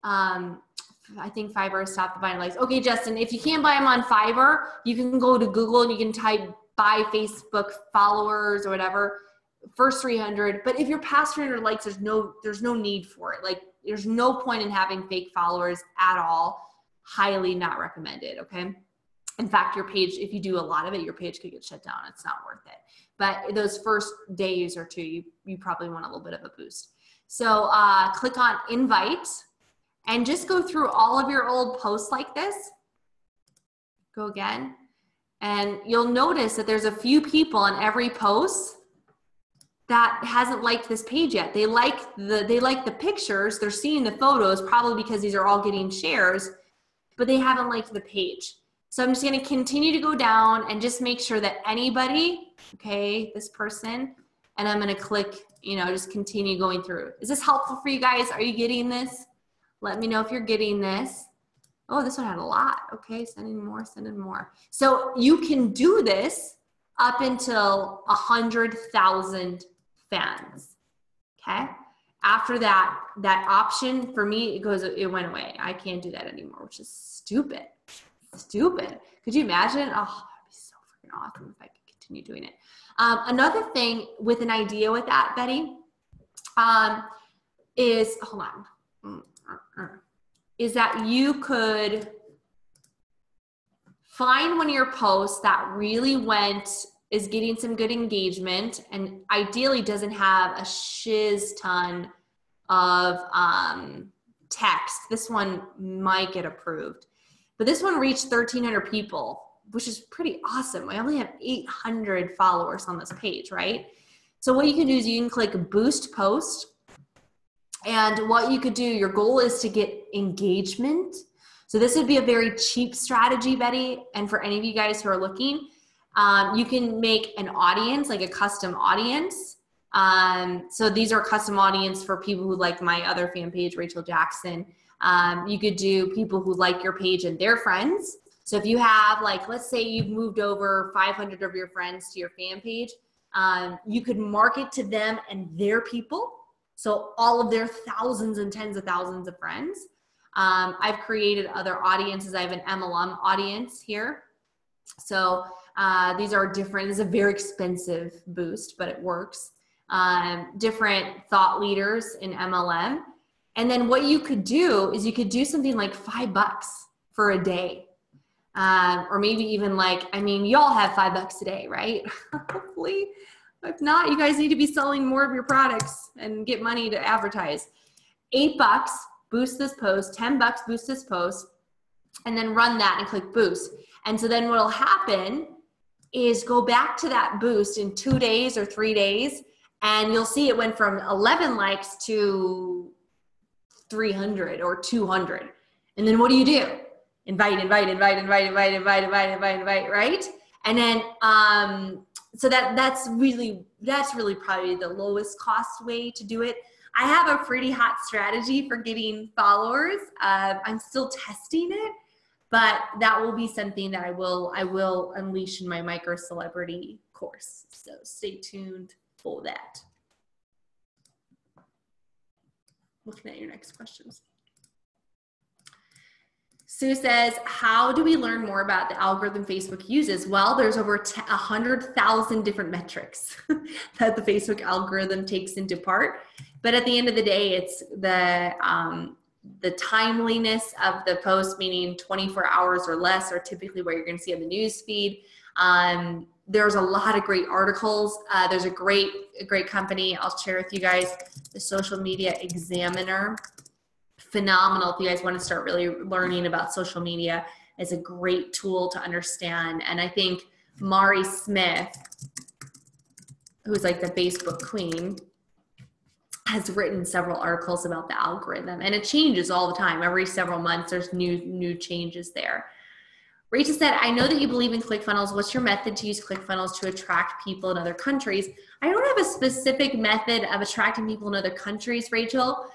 Speaker 1: I think Fiverr stopped buying likes. Okay, Justin, if you can't buy them on Fiverr, you can go to Google and you can type buy Facebook followers or whatever, first 300. But if you're past 300 likes, there's no need for it. Like there's no point in having fake followers at all. Highly not recommended, okay? In fact, your page, if you do a lot of it, your page could get shut down. It's not worth it. But those first days or two, you probably want a little bit of a boost. So click on invite and just go through all of your old posts like this. Go again. And you'll notice that there's a few people on every post that hasn't liked this page yet. They like the pictures. They're seeing the photos probably because these are all getting shares, but they haven't liked the page. So I'm just going to continue to go down and just make sure that anybody, okay, this person, and I'm going to click, you know, just continue going through. Is this helpful for you guys? Are you getting this? Let me know if you're getting this. Oh, this one had a lot. Okay, sending more, sending more. So you can do this up until 100,000 fans, okay? After that option, for me, it went away. I can't do that anymore, which is stupid. Stupid. Could you imagine? Oh, that'd be so freaking awesome if I could continue doing it. Another thing with an idea with that, Betty, is, hold on. Is that you could find one of your posts that really is getting some good engagement and ideally doesn't have a shiz ton of text. This one might get approved, but this one reached 1,300 people, which is pretty awesome. I only have 800 followers on this page, right? So what you can do is you can click boost post, And what you could do, your goal is to get engagement. So this would be a very cheap strategy, Betty. And for any of you guys who are looking, you can make an audience, like a custom audience. So these are custom audience for people who like my other fan page, Rachel Jackson. You could do people who like your page and their friends. So if you have, like, let's say you've moved over 500 of your friends to your fan page, you could market to them and their people. So all of their thousands and tens of thousands of friends. I've created other audiences. I have an MLM audience here. So these are different. This is a very expensive boost, but it works. Different thought leaders in MLM. And then what you could do is you could do something like $5 for a day. Or maybe even like, I mean, y'all have $5 a day, right? Hopefully. If not, you guys need to be selling more of your products and get money to advertise. $8, boost this post. $10, boost this post. And then run that and click boost. And so then what'll happen is go back to that boost in 2 days or 3 days, and you'll see it went from 11 likes to 300 or 200. And then what do? Invite, right? And then, so that's really probably the lowest cost way to do it. I have a pretty hot strategy for getting followers. I'm still testing it, but that will be something that I will unleash in my micro celebrity course. So stay tuned for that. Looking at your next questions. Sue says, how do we learn more about the algorithm Facebook uses? Well, there's over 100,000 different metrics that the Facebook algorithm takes into part. But at the end of the day, it's the timeliness of the post, meaning 24 hours or less are typically what you're going to see on the news feed. There's a lot of great articles. There's a great company I'll share with you guys, the Social Media Examiner. Phenomenal. If you guys want to start really learning about social media, it's a great tool to understand. And I think Mari Smith, who's like the Facebook queen, has written several articles about the algorithm, and it changes all the time. Every several months, there's new changes there. Rachel said, I know that you believe in ClickFunnels. What's your method to use ClickFunnels to attract people in other countries? I don't have a specific method of attracting people in other countries, Rachel.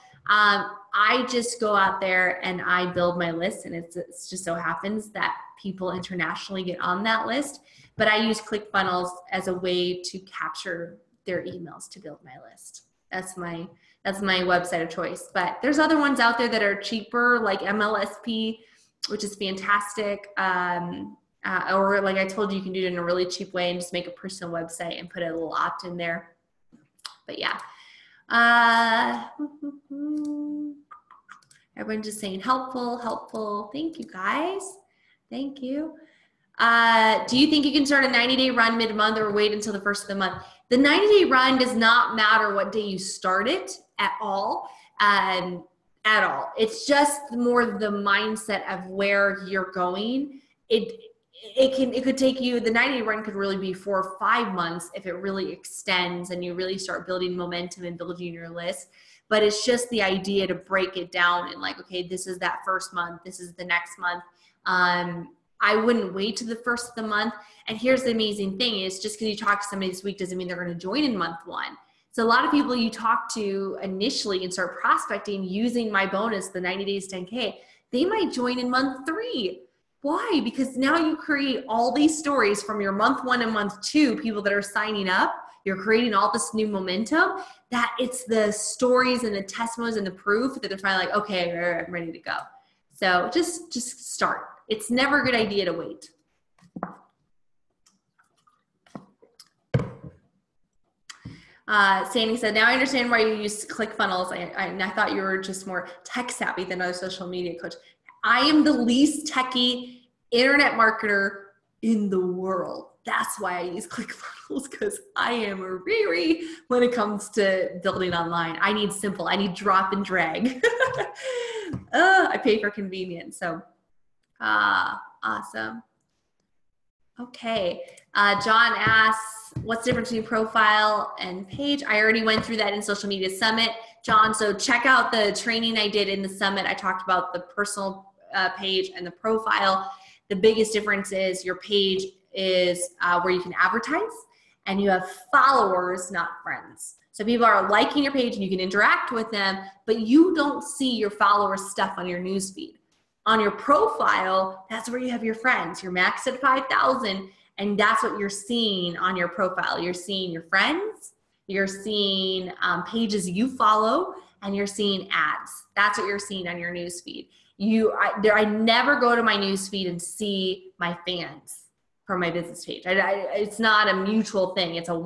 Speaker 1: I just go out there and I build my list, and it's just so happens that people internationally get on that list. But I use ClickFunnels as a way to capture their emails to build my list. That's my website of choice. But there's other ones out there that are cheaper, like MLSP, which is fantastic. Or like I told you, you can do it in a really cheap way and just make a personal website and put a little opt-in there. But yeah. Everyone's just saying helpful. Thank you, guys. Thank you. Do you think you can start a 90-day run mid-month or wait until the first of the month? The 90-day run does not matter what day you start it at all. It's just more the mindset of where you're going. It could take you, the 90-day run could really be 4 or 5 months if it really extends and you really start building momentum and building your list. But it's just the idea to break it down and like, okay, this is that first month, this is the next month. I wouldn't wait to the first of the month. And here's the amazing thing is just because you talk to somebody this week doesn't mean they're going to join in month 1. So a lot of people you talk to initially and start prospecting using my bonus, the 90 days 10K, they might join in month 3. Why? Because now you create all these stories from your month 1 and month 2, people that are signing up. You're creating all this new momentum that it's the stories and the testimonies and the proof that they're finally like, okay, I'm ready to go. So just start. It's never a good idea to wait. Sandy said, now I understand why you use ClickFunnels. I thought you were just more tech savvy than a social media coach. I am the least techie internet marketer in the world. That's why I use ClickFunnels, because I am a Riri when it comes to building online. I need simple. I need drop and drag. I pay for convenience. So, awesome. Okay. John asks, what's the difference between profile and page? I already went through that in Social Media Summit, John. So check out the training I did in the summit. I talked about the personal page and the profile. The biggest difference is your page is where you can advertise, and you have followers, not friends. So people are liking your page and you can interact with them, but you don't see your followers' stuff on your newsfeed. On your profile, that's where you have your friends. You're maxed at 5,000, and that's what you're seeing on your profile. You're seeing your friends, you're seeing pages you follow, and you're seeing ads. That's what you're seeing on your newsfeed. I never go to my newsfeed and see my fans from my business page. It's not a mutual thing. It's a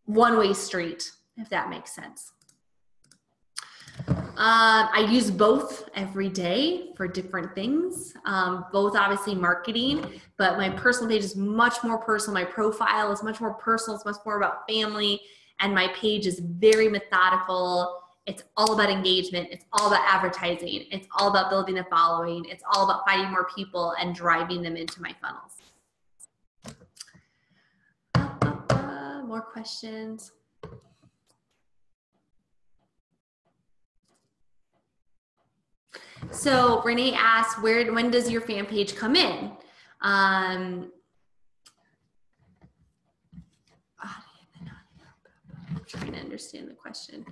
Speaker 1: one-way street, if that makes sense. I use both every day for different things, both obviously marketing, but my personal page is much more personal. My profile is much more personal. It's much more about family, and my page is very methodical. It's all about engagement. It's all about advertising. It's all about building a following. It's all about finding more people and driving them into my funnels. More questions. So Renee asks, when does your fan page come in? I'm trying to understand the question.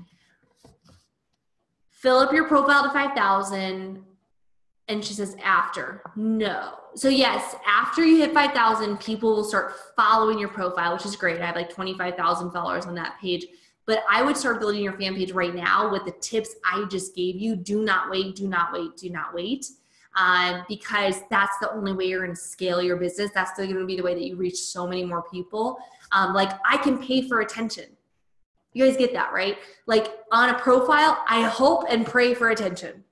Speaker 1: Fill up your profile to 5,000. And she says after. No. So yes, after you hit 5,000, people will start following your profile, which is great. I have like 25,000 followers on that page. But I would start building your fan page right now with the tips I just gave you. Do not wait, do not wait, do not wait. Because that's the only way you're going to scale your business. That's going to be the way that you reach so many more people. Like I can pay for attention. You guys get that, right? Like on a profile, I hope and pray for attention.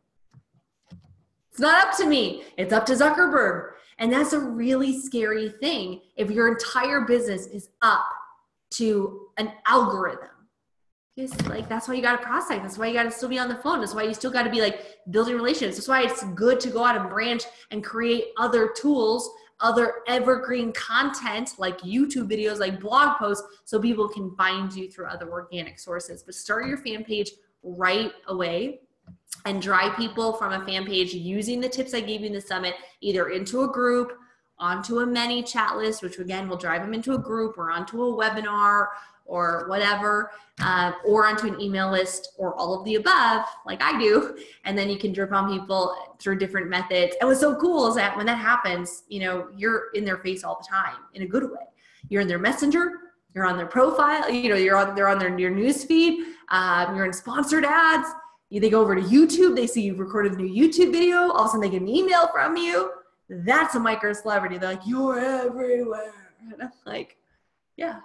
Speaker 1: It's not up to me. It's up to Zuckerberg. And that's a really scary thing if your entire business is up to an algorithm. Like that's why you got to prospect. That's why you got to still be on the phone. That's why you still got to be like building relationships. That's why it's good to go out and branch and create other tools, other evergreen content like YouTube videos, like blog posts, so people can find you through other organic sources. But start your fan page right away and drive people from a fan page using the tips I gave you in the summit, either into a group, onto a many chat list, which again will drive them into a group or onto a webinar or whatever, or onto an email list or all of the above, like I do. And then you can drip on people through different methods. And what's so cool is that when that happens, you know, you're in their face all the time in a good way. You're in their messenger, you're on their profile, you know, they're on your news feed, you're in sponsored ads. They go over to YouTube, they see you recorded a new YouTube video, all of a sudden they get an email from you. That's a micro celebrity. They're like, you're everywhere. And I'm like, yeah,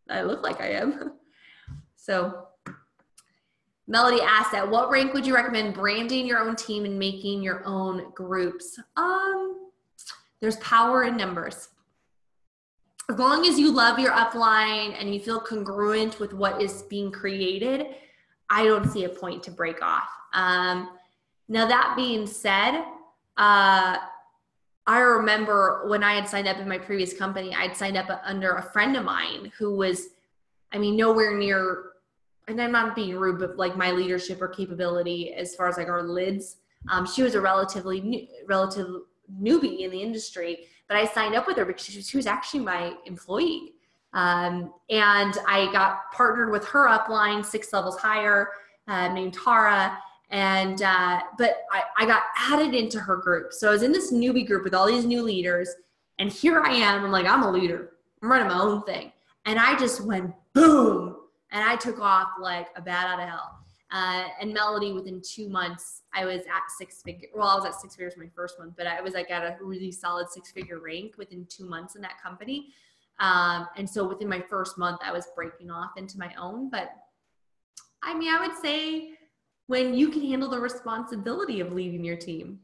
Speaker 1: I look like I am. So Melody asked, at what rank would you recommend branding your own team and making your own groups? There's power in numbers. As long as you love your upline and you feel congruent with what is being created, I don't see a point to break off. Now that being said, I remember when I had signed up in my previous company, I'd signed up under a friend of mine who was, I mean, nowhere near, and I'm not being rude, but like my leadership or capability as far as like our lids. She was a relative newbie in the industry, but I signed up with her because she was actually my employee. And I got partnered with her upline 6 levels higher, named Tara. And, but I got added into her group. So I was in this newbie group with all these new leaders, and here I am. I'm like, I'm a leader. I'm running my own thing. And I just went boom. And I took off like a bat out of hell. And Melody, within 2 months, I was at 6 figure. Well, I was at 6 figures my first month, but I was like at a really solid 6-figure rank within 2 months in that company. And so within my first month, I was breaking off into my own. But I mean, I would say when you can handle the responsibility of leading your team,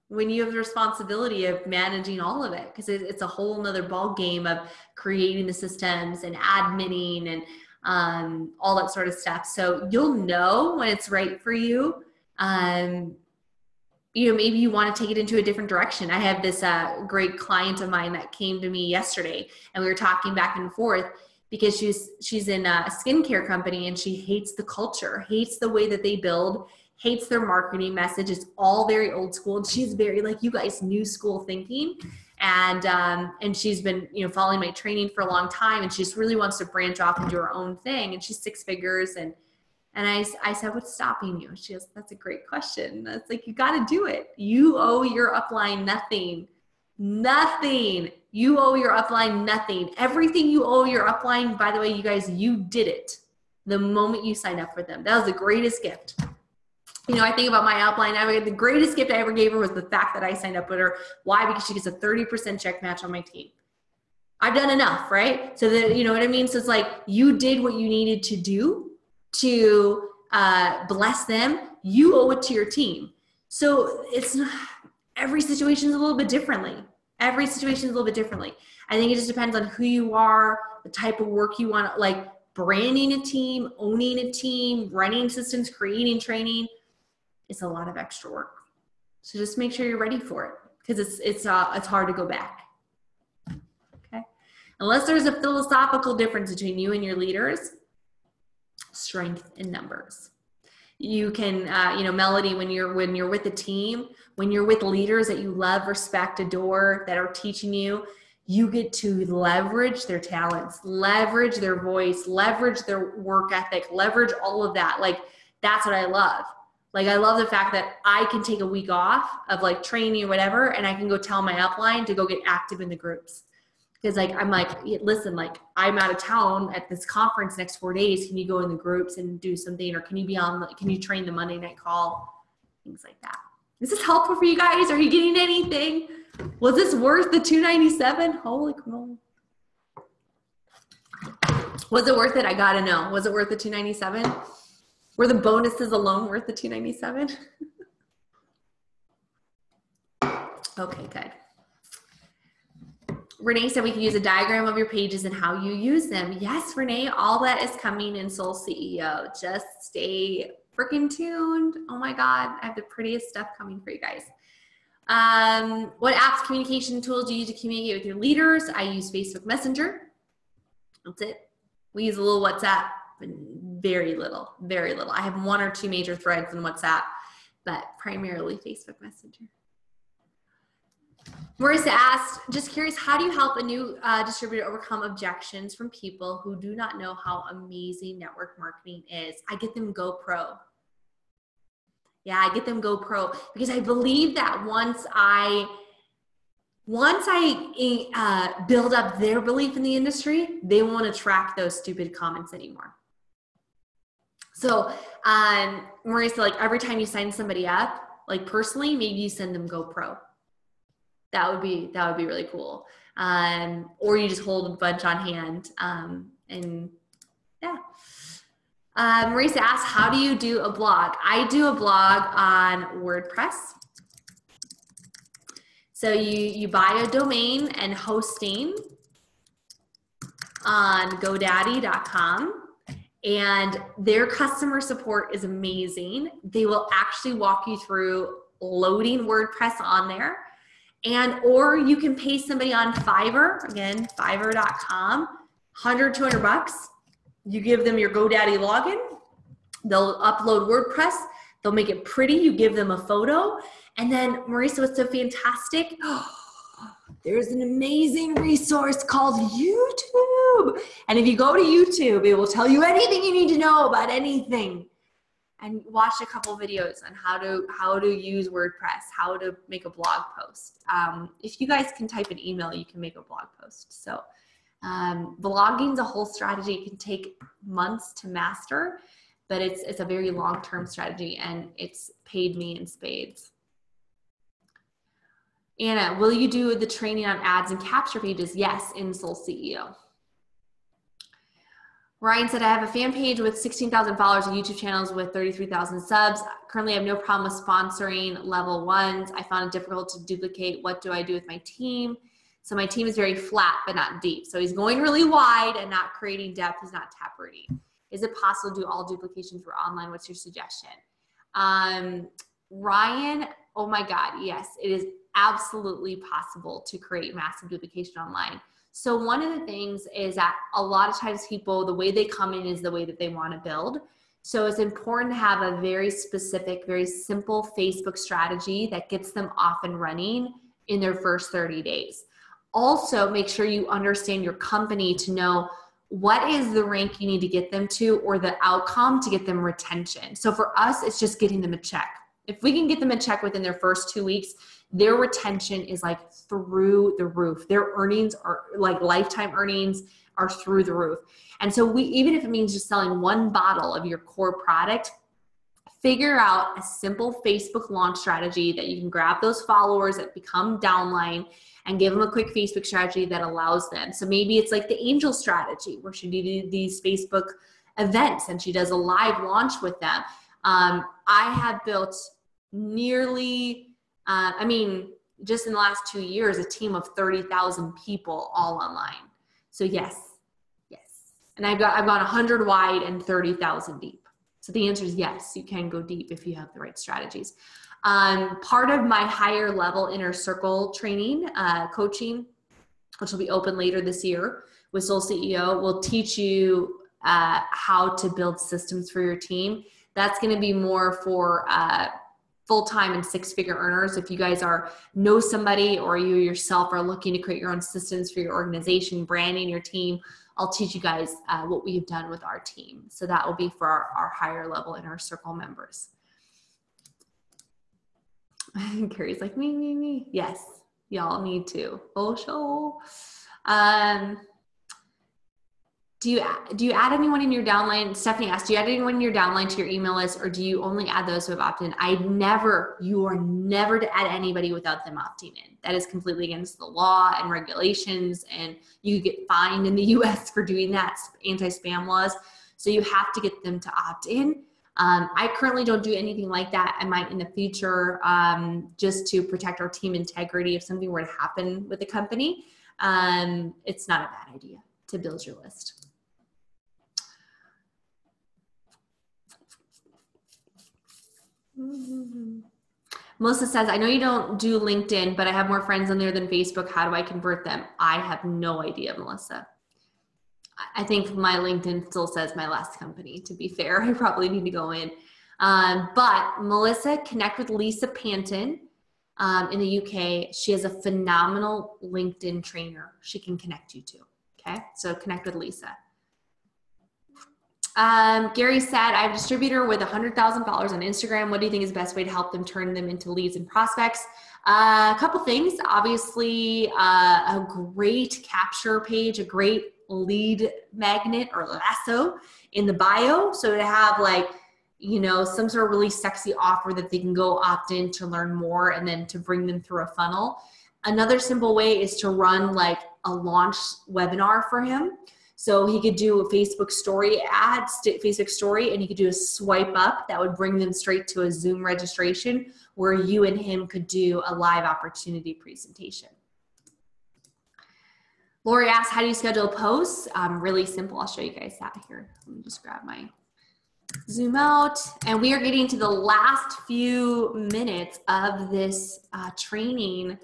Speaker 1: when you have the responsibility of managing all of it, because it's a whole nother ball game of creating the systems and adminning and all that sort of stuff. So you'll know when it's right for you. maybe you want to take it into a different direction. I have this great client of mine that came to me yesterday, and we were talking back and forth because she's in a skincare company, and she hates the culture, hates the way that they build, hates their marketing message. It's all very old school. And she's very like you guys, new school thinking. And she's been, following my training for a long time, and she just really wants to branch off and do her own thing. And she's 6 figures. And I said, what's stopping you? She goes, that's a great question. That's like, you got to do it. You owe your upline nothing. Nothing. You owe your upline nothing. Everything you owe your upline, by the way, you guys, you did it the moment you signed up for them. That was the greatest gift. I think about my upline. The greatest gift I ever gave her was the fact that I signed up with her. Why? Because she gets a 30% check match on my team. I've done enough, right? So that, you know what I mean? So it's like, you did what you needed to do to bless them. You owe it to your team. So it's not, every situation is a little bit differently. Every situation is a little bit differently. I think it just depends on who you are, the type of work you want, like branding a team, owning a team, running systems, creating training. It's a lot of extra work. So just make sure you're ready for it, because it's hard to go back. Okay. Unless there's a philosophical difference between you and your leaders, strength in numbers. You can, Melody, when you're with a team, when you're with leaders that you love, respect, adore, that are teaching you, you get to leverage their talents, leverage their voice, leverage their work ethic, leverage all of that. Like, that's what I love. Like, I love the fact that I can take a week off of like training or whatever, and I can go tell my upline to go get active in the groups. Because like, I'm like, listen, like, I'm out of town at this conference next 4 days. Can you go in the groups and do something? Or can you train the Monday night call? Things like that. Is this helpful for you guys? Are you getting anything? Was this worth the $297? Holy cow. Was it worth it? I gotta know. Was it worth the $297? Were the bonuses alone worth the $297? Okay, good. Renee said we can use a diagram of your pages and how you use them. Yes, Renee, all that is coming in SoulCEO. Just stay freaking tuned. Oh my God, I have the prettiest stuff coming for you guys. What apps, communication tools do you use to communicate with your leaders? I use Facebook Messenger. That's it. We use a little WhatsApp, but very little, very little. I have 1 or 2 major threads in WhatsApp, but primarily Facebook Messenger. Marissa asked, just curious, how do you help a new distributor overcome objections from people who do not know how amazing network marketing is? I get them go pro. Yeah, I get them go pro, because I believe that once I build up their belief in the industry, they won't attract those stupid comments anymore. So Marissa, like, every time you sign somebody up, like personally, maybe you send them go pro. That would be really cool. Or you just hold a bunch on hand. And yeah. Marisa asks, how do you do a blog? I do a blog on WordPress. So you buy a domain and hosting on GoDaddy.com, and their customer support is amazing. They will actually walk you through loading WordPress on there. Or you can pay somebody on Fiverr, again, Fiverr.com, $100, $200. You give them your GoDaddy login. They'll upload WordPress. They'll make it pretty. You give them a photo. And then, Marisa, what's so fantastic? There's an amazing resource called YouTube. And if you go to YouTube, it will tell you anything you need to know about anything. And watch a couple videos on how to use WordPress, how to make a blog post. If you guys can type an email, you can make a blog post. So blogging's a whole strategy. It can take months to master, but it's a very long-term strategy, and it's paid me in spades. Anna, will you do the training on ads and capture pages? Yes, in SoulCEO. Ryan said, I have a fan page with 16,000 followers and YouTube channels with 33,000 subs. Currently, I have no problem with sponsoring level 1s. I found it difficult to duplicate. What do I do with my team? So my team is very flat, but not deep. So he's going really wide and not creating depth. He's not taprooting. Is it possible to do all duplications for online? What's your suggestion? Ryan, oh my God, yes, it is absolutely possible to create massive duplication online. So one of the things is that a lot of times people, the way they come in is the way that they want to build. So it's important to have a very specific, very simple Facebook strategy that gets them off and running in their first 30 days. Also, make sure you understand your company to know what is the rank you need to get them to or the outcome to get them retention. So for us, it's just getting them a check. If we can get them a check within their first 2 weeks, their retention is like through the roof. Their earnings are like lifetime earnings are through the roof. And so even if it means just selling one bottle of your core product, figure out a simple Facebook launch strategy that you can grab those followers that become downline and give them a quick Facebook strategy that allows them. So maybe it's like the angel strategy where she did these Facebook events and she does a live launch with them. I have built nearly, just in the last 2 years, a team of 30,000 people all online. So yes. And I've gone 100 wide and 30,000 deep. So the answer is yes, you can go deep if you have the right strategies. Part of my higher level inner circle training, coaching, which will be open later this year with SoulCEO, will teach you how to build systems for your team. That's going to be more for full-time and six-figure earners. If you guys know somebody or you yourself are looking to create your own systems for your organization, branding your team, I'll teach you guys what we've done with our team. So that will be for our higher level inner circle members. Carrie's like, me. Yes, y'all need to. Oh, show. Do you add anyone in your downline? Stephanie asked, do you add anyone in your downline to your email list, or do you only add those who have opted in? You are never to add anybody without them opting in. That is completely against the law and regulations, and you get fined in the US for doing that, anti-spam laws. So you have to get them to opt in. I currently don't do anything like that. I might in the future, just to protect our team integrity if something were to happen with the company. It's not a bad idea to build your list. Melissa says, I know you don't do LinkedIn, but I have more friends on there than Facebook. How do I convert them? I have no idea, Melissa. I think my LinkedIn still says my last company, to be fair. I probably need to go in. But Melissa, connect with Lisa Panton in the UK. She has a phenomenal LinkedIn trainer she can connect you to. Okay, so connect with Lisa. Gary said, I have a distributor with $100,000 on Instagram. What do you think is the best way to help them turn them into leads and prospects? A couple things. Obviously, a great capture page, a great lead magnet or lasso in the bio. So to have some sort of really sexy offer that they can go opt in to learn more and then to bring them through a funnel. Another simple way is to run a launch webinar for him. So he could do a Facebook story ad, Facebook story, and he could do a swipe up that would bring them straight to a Zoom registration where you and him could do a live opportunity presentation. Lori asked, how do you schedule posts? Really simple. I'll show you guys that here. Let me just grab my zoom out. And we are getting to the last few minutes of this training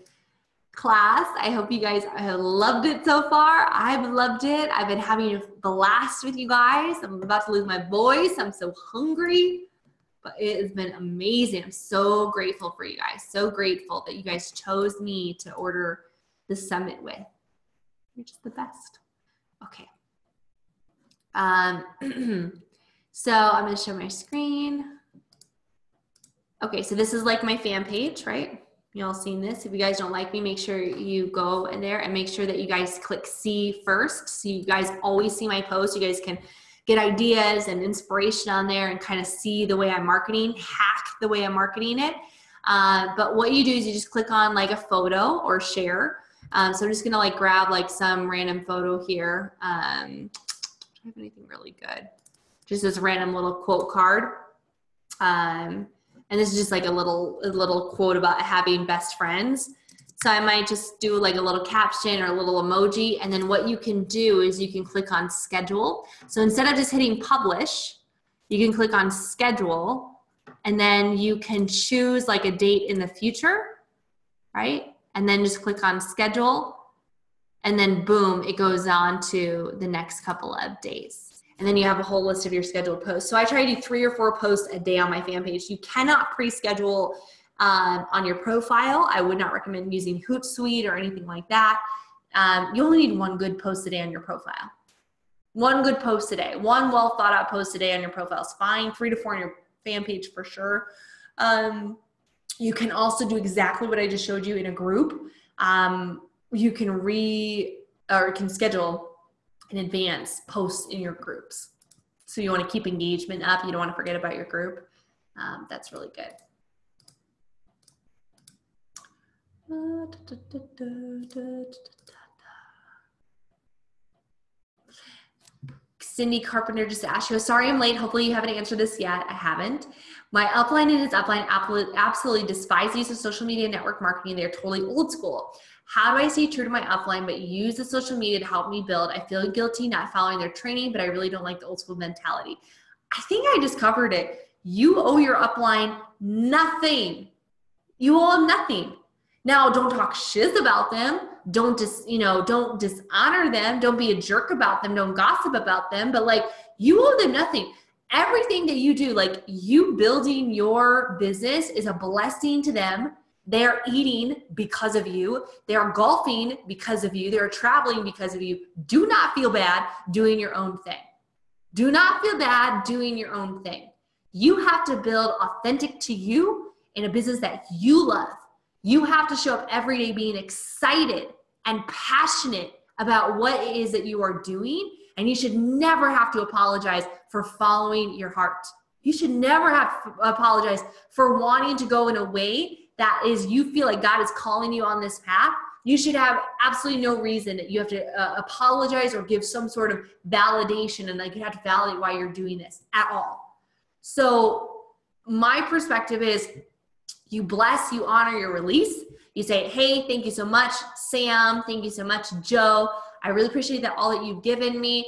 Speaker 1: class. I hope you guys have loved it so far. I've loved it. I've been having a blast with you guys. I'm about to lose my voice. I'm so hungry, but it has been amazing. I'm so grateful for you guys. So grateful that you guys chose me to order the summit with. You're just the best. Okay. So I'm going to show my screen. Okay. So this is my fan page, right? You all seen this. If you guys don't like me, make sure you go in there and make sure that you guys click see first. So you guys always see my posts. You guys can get ideas and inspiration on there and kind of see the way I'm marketing, hack the way I'm marketing it. But what you do is you just click on a photo or share. So I'm just going to grab some random photo here. I don't have anything really good. Just this random little quote card. And this is just a little quote about having best friends. So I might just do a little caption or a little emoji. And then what you can do is you can click on schedule. So instead of just hitting publish, you can click on schedule and then you can choose like a date in the future, right? And then just click on schedule, and then boom, it goes on to the next couple of days. And then you have a whole list of your scheduled posts. So I try to do 3 or 4 posts a day on my fan page. You cannot pre-schedule on your profile. I would not recommend using Hootsuite or anything like that. You only need 1 good post a day on your profile. 1 good post a day, 1 well thought out post a day on your profile is fine. 3 to 4 on your fan page for sure. You can also do exactly what I just showed you in a group. You can schedule in advance posts in your groups. So you want to keep engagement up. You don't want to forget about your group. That's really good. Cindy Carpenter just asked you, sorry I'm late. Hopefully you haven't answered this yet. I haven't. My upline and his upline absolutely despise the use of social media network marketing. They're totally old school. How do I stay true to my upline but use the social media to help me build? I feel guilty not following their training, but I really don't like the old school mentality. I think I just covered it. You owe your upline nothing. You owe them nothing. Now, don't talk shiz about them. Don't dishonor them. Don't be a jerk about them. Don't gossip about them. But like, you owe them nothing. Everything that you do, like you building your business, is a blessing to them. They're eating because of you. They're golfing because of you. They're traveling because of you. Do not feel bad doing your own thing. Do not feel bad doing your own thing. You have to build authentic to you in a business that you love. You have to show up every day being excited and passionate about what it is that you are doing. And you should never have to apologize for following your heart. You should never have to apologize for wanting to go in a way that is, you feel like God is calling you on this path. You should have absolutely no reason that you have to apologize or give some sort of validation, and like you have to validate why you're doing this at all. So my perspective is, you bless, you honor your release. You say, hey, thank you so much, Sam. Thank you so much, Joe. I really appreciate that, all that you've given me.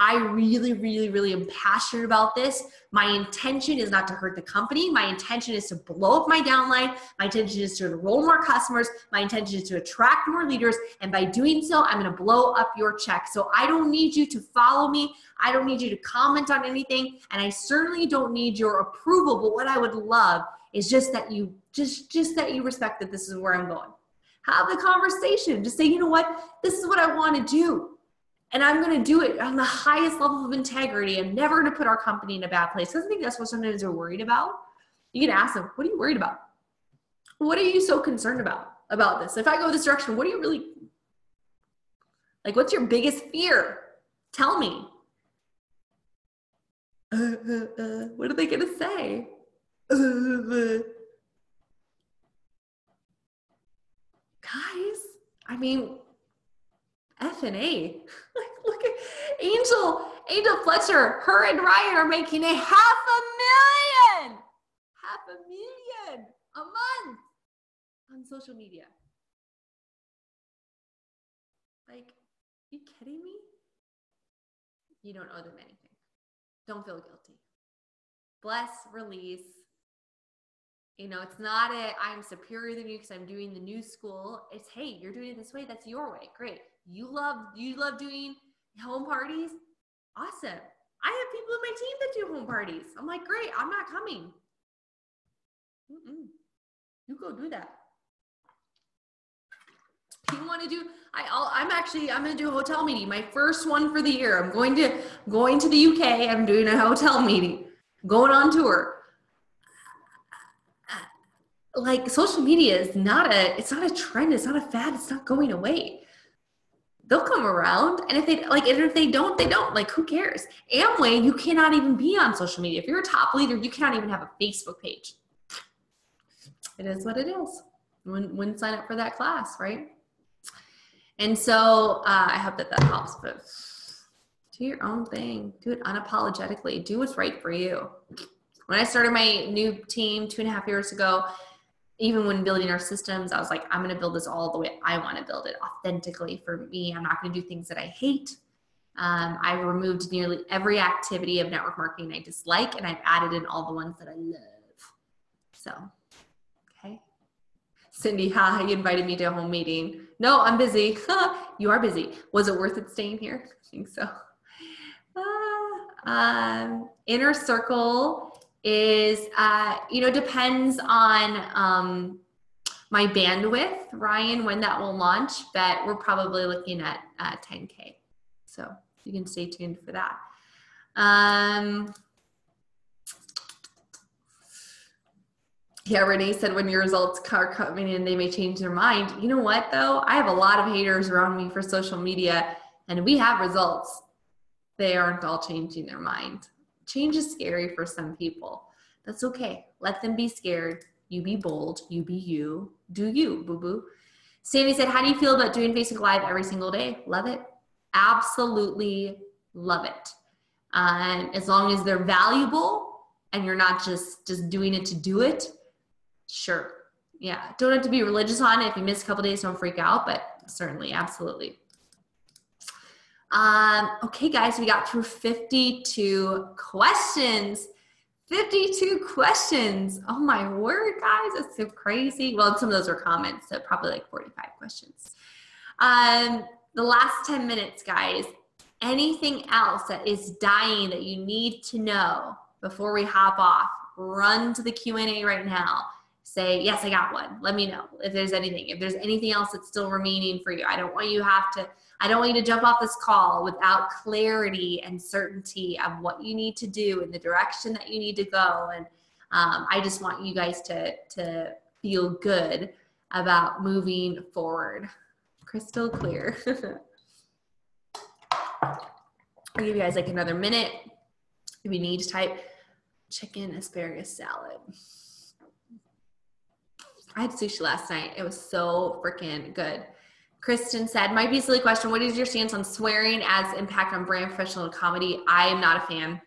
Speaker 1: I really, really, really am passionate about this. My intention is not to hurt the company. My intention is to blow up my downline. My intention is to enroll more customers. My intention is to attract more leaders. And by doing so, I'm going to blow up your check. So I don't need you to follow me. I don't need you to comment on anything. And I certainly don't need your approval. But what I would love is just that you that you respect that this is where I'm going. Have the conversation. Just say, you know what? This is what I want to do. And I'm going to do it on the highest level of integrity. I'm never going to put our company in a bad place. Because I think that's what sometimes they're worried about. You can ask them, what are you worried about? What are you so concerned about this? If I go this direction, what are you really, like, what's your biggest fear? Tell me. What are they going to say? Guys, I mean, F and A. Like, look at Angel Fletcher. Her and Ryan are making $500,000 a month on social media. Like, you kidding me? You don't owe them anything. Don't feel guilty. Bless, release. You know, it's not I'm superior than you because I'm doing the new school. It's, hey, you're doing it this way. That's your way. Great. You love doing home parties. Awesome. I have people in my team that do home parties. I'm like, great. I'm not coming. You go do that. You want to do, I'm going to do a hotel meeting. My first one for the year. I'm going to the UK. I'm doing a hotel meeting. Going on tour. Like, social media is it's not a trend. It's not a fad. It's not going away. They'll come around. And if they don't, they don't. Like, who cares? Amway, you cannot even be on social media. If you're a top leader, you cannot even have a Facebook page. It is what it is. Wouldn't sign up for that class, right? And so I hope that helps. But do your own thing. Do it unapologetically. Do what's right for you. When I started my new team 2.5 years ago, even when building our systems, I was like, I'm going to build this all the way I want to build it authentically for me. I'm not going to do things that I hate. I removed nearly every activity of network marketing I dislike, and I've added in all the ones that I love. So, okay. Cindy, you invited me to a home meeting. No, I'm busy. You are busy. Was it worth it staying here? I think so. Inner circle is, depends on my bandwidth, Ryan, when that will launch, but we're probably looking at 10K. So you can stay tuned for that. Yeah, Renee said when your results are coming in, they may change their mind. You know what, though? I have a lot of haters around me for social media, and we have results. They aren't all changing their mind. Change is scary for some people. That's okay. Let them be scared. You be bold. You be you. Do you, boo-boo. Sandy said, how do you feel about doing Facebook Live every single day? Love it. Absolutely love it. And as long as they're valuable and you're not just doing it to do it, sure. Yeah, don't have to be religious on it. If you miss a couple days, don't freak out, but certainly, absolutely. Okay, guys, we got through 52 questions. 52 questions. Oh my word, guys, that's so crazy. Well, some of those were comments, so probably like 45 questions. The last 10 minutes, guys, anything else that is dying that you need to know before we hop off, run to the Q&A right now. Say, yes, I got one. Let me know if there's anything. If there's anything else that's still remaining for you. I don't want you to jump off this call without clarity and certainty of what you need to do and the direction that you need to go. And I just want you guys to feel good about moving forward. Crystal clear. I'll give you guys like another minute if you need to type chicken asparagus salad. I had sushi last night. It was so freaking good. Kristen said, might be a silly question. What is your stance on swearing as impact on brand professional comedy? I am not a fan.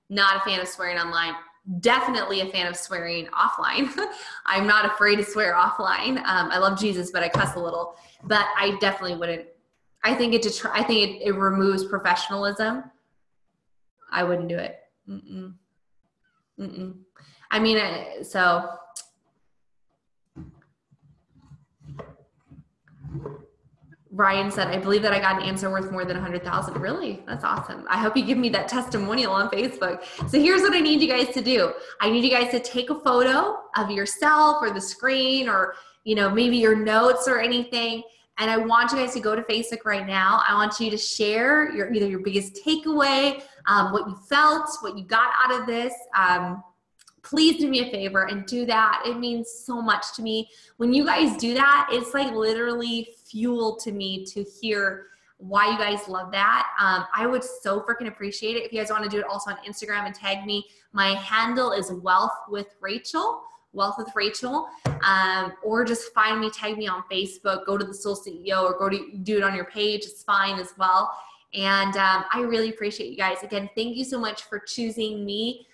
Speaker 1: Not a fan of swearing online. Definitely a fan of swearing offline. I'm not afraid to swear offline. I love Jesus, but I cuss a little. But I definitely wouldn't. I think it removes professionalism. I wouldn't do it. I mean, so. Ryan said, I believe that I got an answer worth more than 100,000. Really? That's awesome. I hope you give me that testimonial on Facebook. So here's what I need you guys to do. I need you guys to take a photo of yourself or the screen or, maybe your notes or anything. And I want you guys to go to Facebook right now. I want you to share either your biggest takeaway, what you felt, what you got out of this. Please do me a favor and do that. It means so much to me. When you guys do that, it's like literally fuel to me to hear why you guys love that. I would so freaking appreciate it. If you guys want to do it also on Instagram and tag me, my handle is wealthwithrachel, or just find me, tag me on Facebook, go to the SoulCEO or do it on your page. It's fine as well. And I really appreciate you guys. Again, thank you so much for choosing me.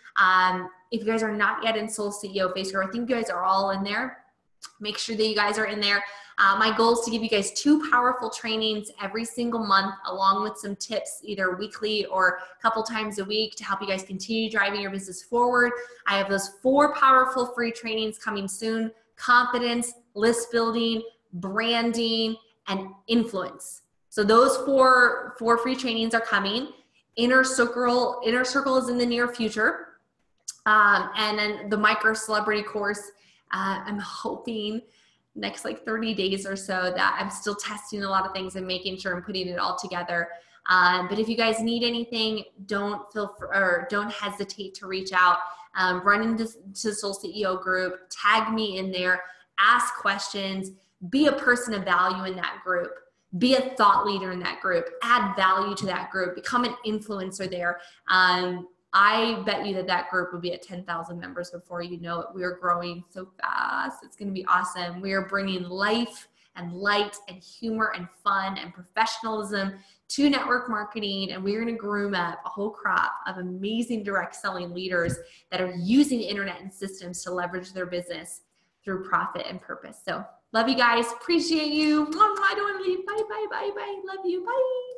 Speaker 1: If you guys are not yet in SoulCEO Facebook, I think you guys are all in there. Make sure that you guys are in there. My goal is to give you guys 2 powerful trainings every single month, along with some tips either weekly or a couple times a week to help you guys continue driving your business forward. I have those 4 powerful free trainings coming soon: confidence, list building, branding, and influence. So those 4 free trainings are coming. Inner Circle is in the near future. And then the micro celebrity course, I'm hoping next like 30 days or so. That I'm still testing a lot of things and making sure I'm putting it all together. But if you guys need anything, don't hesitate to reach out. Run into SoulCEO group, tag me in there, ask questions, be a person of value in that group. Be a thought leader in that group, add value to that group, become an influencer there. I bet you that group will be at 10,000 members before you know it. We are growing so fast. It's going to be awesome. We are bringing life and light and humor and fun and professionalism to network marketing. And we're going to groom up a whole crop of amazing direct selling leaders that are using the internet and systems to leverage their business through profit and purpose. So love you guys. Appreciate you. I don't want to leave. Bye, bye, bye, bye. Love you. Bye.